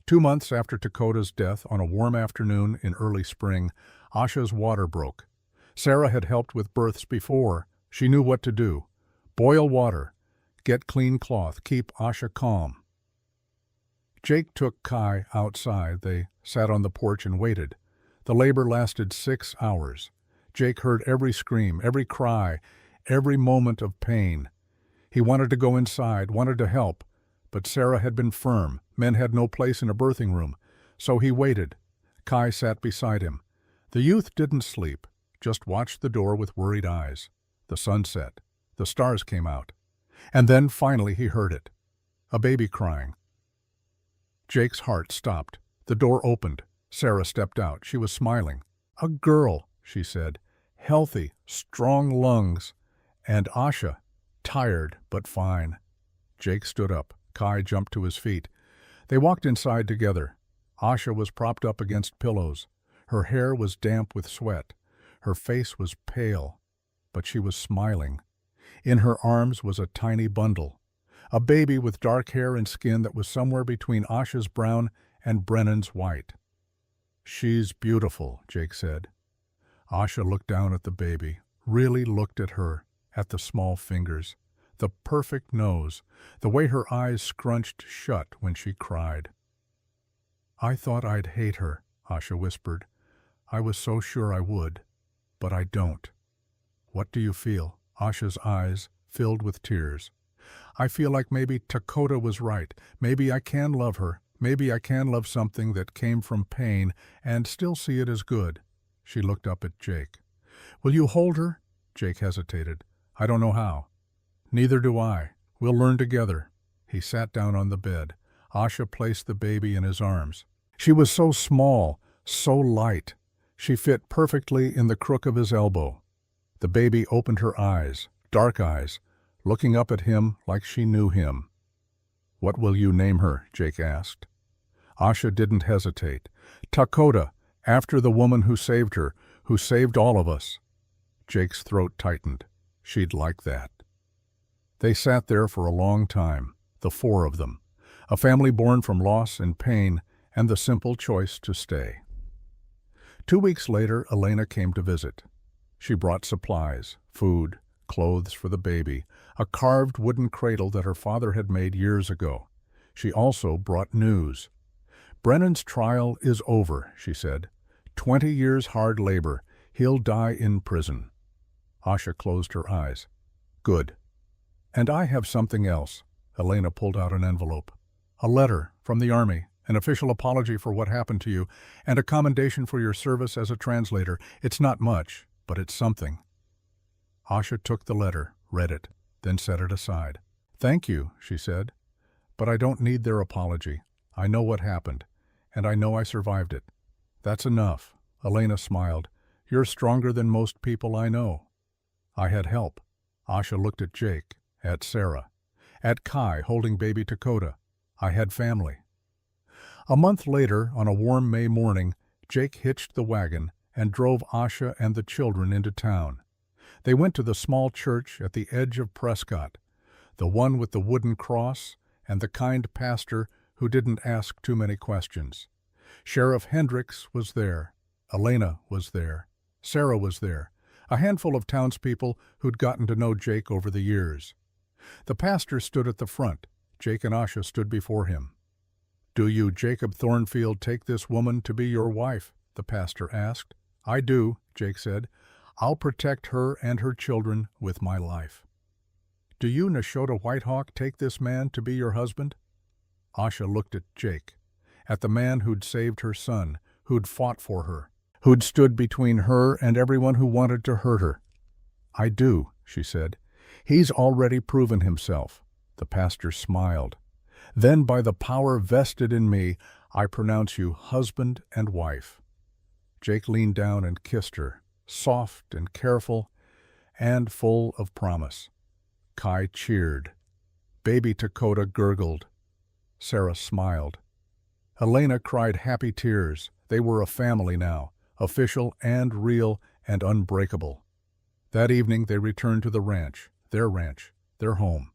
2 months after Dakota's death, on a warm afternoon in early spring, Asha's water broke. Sarah had helped with births before. She knew what to do. Boil water, get clean cloth, keep Asha calm. Jake took Kai outside. They sat on the porch and waited. The labor lasted 6 hours. Jake heard every scream, every cry, every moment of pain. He wanted to go inside, wanted to help, but Sarah had been firm. Men had no place in a birthing room. So he waited. Kai sat beside him. The youth didn't sleep, just watched the door with worried eyes. The sun set. The stars came out. And then finally he heard it. A baby crying. Jake's heart stopped. The door opened. Sarah stepped out. She was smiling. "A girl," she said. "Healthy, strong lungs. And Asha, tired but fine." Jake stood up. Kai jumped to his feet. They walked inside together. Asha was propped up against pillows. Her hair was damp with sweat. Her face was pale, but she was smiling. In her arms was a tiny bundle, a baby with dark hair and skin that was somewhere between Asha's brown and Brennan's white. "She's beautiful," Jake said. Asha looked down at the baby, really looked at her, at the small fingers, the perfect nose, the way her eyes scrunched shut when she cried. "I thought I'd hate her," Asha whispered. "I was so sure I would, but I don't." "What do you feel?" Asha's eyes filled with tears. "I feel like maybe Dakota was right. Maybe I can love her. Maybe I can love something that came from pain and still see it as good." She looked up at Jake. "Will you hold her?" Jake hesitated. "I don't know how." "Neither do I. We'll learn together." He sat down on the bed. Asha placed the baby in his arms. She was so small, so light. She fit perfectly in the crook of his elbow. The baby opened her eyes, dark eyes, looking up at him like she knew him. "What will you name her?" Jake asked. Asha didn't hesitate. "Dakota, after the woman who saved her, who saved all of us." Jake's throat tightened. She'd like that. They sat there for a long time, the four of them, a family born from loss and pain and the simple choice to stay. 2 weeks later, Elena came to visit. She brought supplies, food, clothes for the baby, a carved wooden cradle that her father had made years ago. She also brought news. "Brennan's trial is over," she said. 20 years hard labor. He'll die in prison." Asha closed her eyes. "Good. And I have something else." Elena pulled out an envelope. "A letter from the Army, an official apology for what happened to you, and a commendation for your service as a translator. It's not much, but it's something." Asha took the letter, read it, then set it aside. "Thank you," she said. "But I don't need their apology. I know what happened, and I know I survived it. That's enough." Elena smiled. "You're stronger than most people I know." "I had help." Asha looked at Jake, at Sarah, at Kai holding baby Dakota. "I had family." A month later, on a warm May morning, Jake hitched the wagon and drove Asha and the children into town. They went to the small church at the edge of Prescott, the one with the wooden cross and the kind pastor who didn't ask too many questions. Sheriff Hendricks was there. Elena was there. Sarah was there. A handful of townspeople who'd gotten to know Jake over the years. The pastor stood at the front. Jake and Asha stood before him. "Do you, Jacob Thornfield, take this woman to be your wife?" the pastor asked. "I do," Jake said. "I'll protect her and her children with my life." "Do you, Nashota Whitehawk, take this man to be your husband?" Asha looked at Jake, at the man who'd saved her son, who'd fought for her, who'd stood between her and everyone who wanted to hurt her. "I do," she said. "He's already proven himself." The pastor smiled. "Then by the power vested in me, I pronounce you husband and wife." Jake leaned down and kissed her, soft and careful and full of promise. Kai cheered. Baby Dakota gurgled. Sarah smiled. Elena cried happy tears. They were a family now, official and real and unbreakable. That evening they returned to the ranch, their home.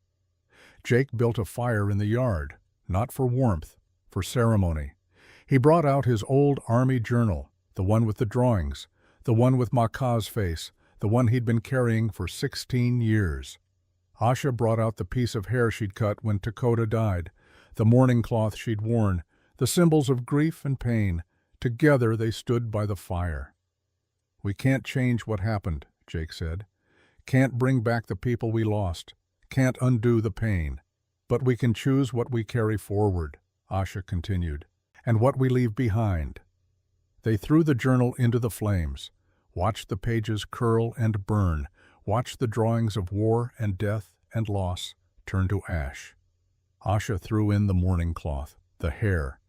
Jake built a fire in the yard, not for warmth, for ceremony. He brought out his old Army journal, the one with the drawings, the one with Maka's face, the one he'd been carrying for 16 years. Asha brought out the piece of hair she'd cut when Dakota died, the mourning cloth she'd worn, the symbols of grief and pain. Together they stood by the fire. "We can't change what happened," Jake said. "Can't bring back the people we lost. Can't undo the pain. But we can choose what we carry forward," Asha continued, "and what we leave behind." They threw the journal into the flames, watched the pages curl and burn, watched the drawings of war and death and loss turn to ash. Asha threw in the mourning cloth, the hair,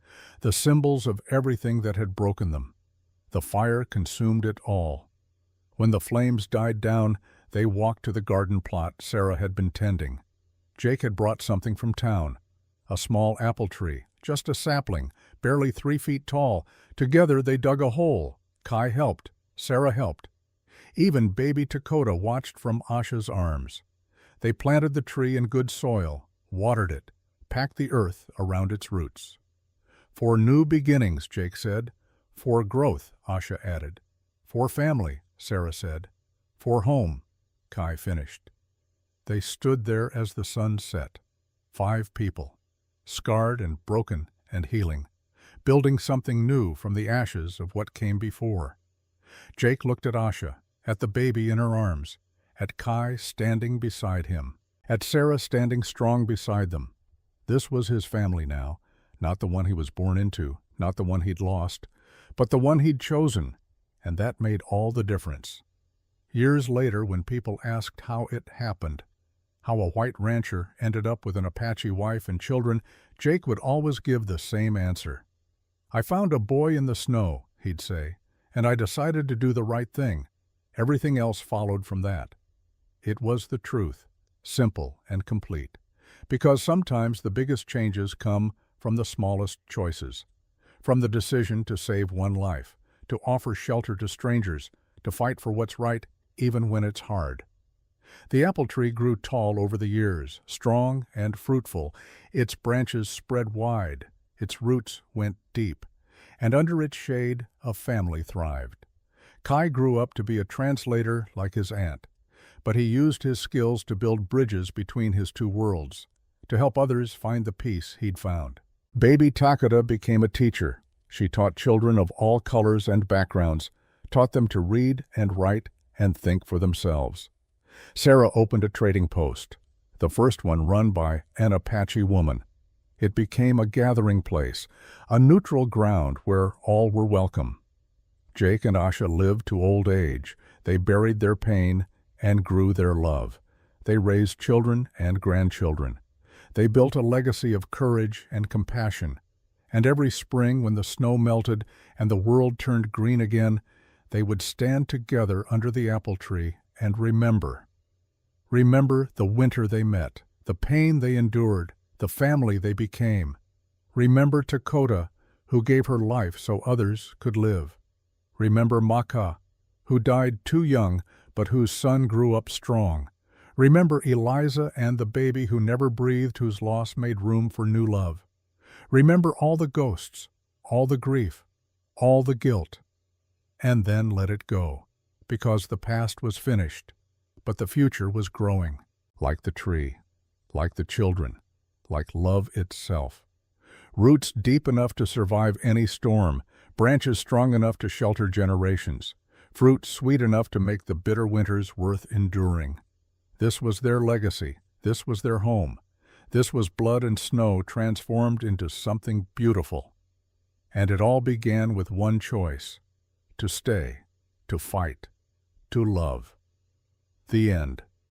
the symbols of everything that had broken them. The fire consumed it all. When the flames died down, they walked to the garden plot Sarah had been tending. Jake had brought something from town, a small apple tree, just a sapling, barely 3 feet tall. Together they dug a hole. Kai helped. Sarah helped. Even baby Dakota watched from Asha's arms. They planted the tree in good soil, watered it, packed the earth around its roots. "For new beginnings," Jake said. "For growth," Asha added. "For family," Sarah said. "For home," Kai finished. They stood there as the sun set. 5 people, scarred and broken and healing, building something new from the ashes of what came before. Jake looked at Asha, at the baby in her arms, at Kai standing beside him, at Sarah standing strong beside them. This was his family now, not the one he was born into, not the one he'd lost, but the one he'd chosen, and that made all the difference. Years later, when people asked how it happened, how a white rancher ended up with an Apache wife and children, Jake would always give the same answer. "I found a boy in the snow," he'd say, "and I decided to do the right thing. Everything else followed from that." It was the truth, simple and complete, because sometimes the biggest changes come from the smallest choices, from the decision to save one life, to offer shelter to strangers, to fight for what's right even when it's hard. The apple tree grew tall over the years, strong and fruitful. Its branches spread wide, its roots went deep, and under its shade a family thrived. Kai grew up to be a translator like his aunt, but he used his skills to build bridges between his 2 worlds, to help others find the peace he'd found. Baby Takeda became a teacher. She taught children of all colors and backgrounds, taught them to read and write and think for themselves. Sarah opened a trading post, the first one run by an Apache woman. It became a gathering place, a neutral ground where all were welcome. Jake and Asha lived to old age. They buried their pain and grew their love. They raised children and grandchildren. They built a legacy of courage and compassion. And every spring when the snow melted and the world turned green again, they would stand together under the apple tree and remember. Remember the winter they met, the pain they endured, the family they became. Remember Dakota, who gave her life so others could live. Remember Maka, who died too young but whose son grew up strong. Remember Eliza and the baby who never breathed, whose loss made room for new love. Remember all the ghosts, all the grief, all the guilt, and then let it go, because the past was finished, but the future was growing, like the tree, like the children, like love itself. Roots deep enough to survive any storm, branches strong enough to shelter generations, fruit sweet enough to make the bitter winters worth enduring. This was their legacy. This was their home. This was blood and snow transformed into something beautiful. And it all began with one choice: to stay, to fight, to love. The end.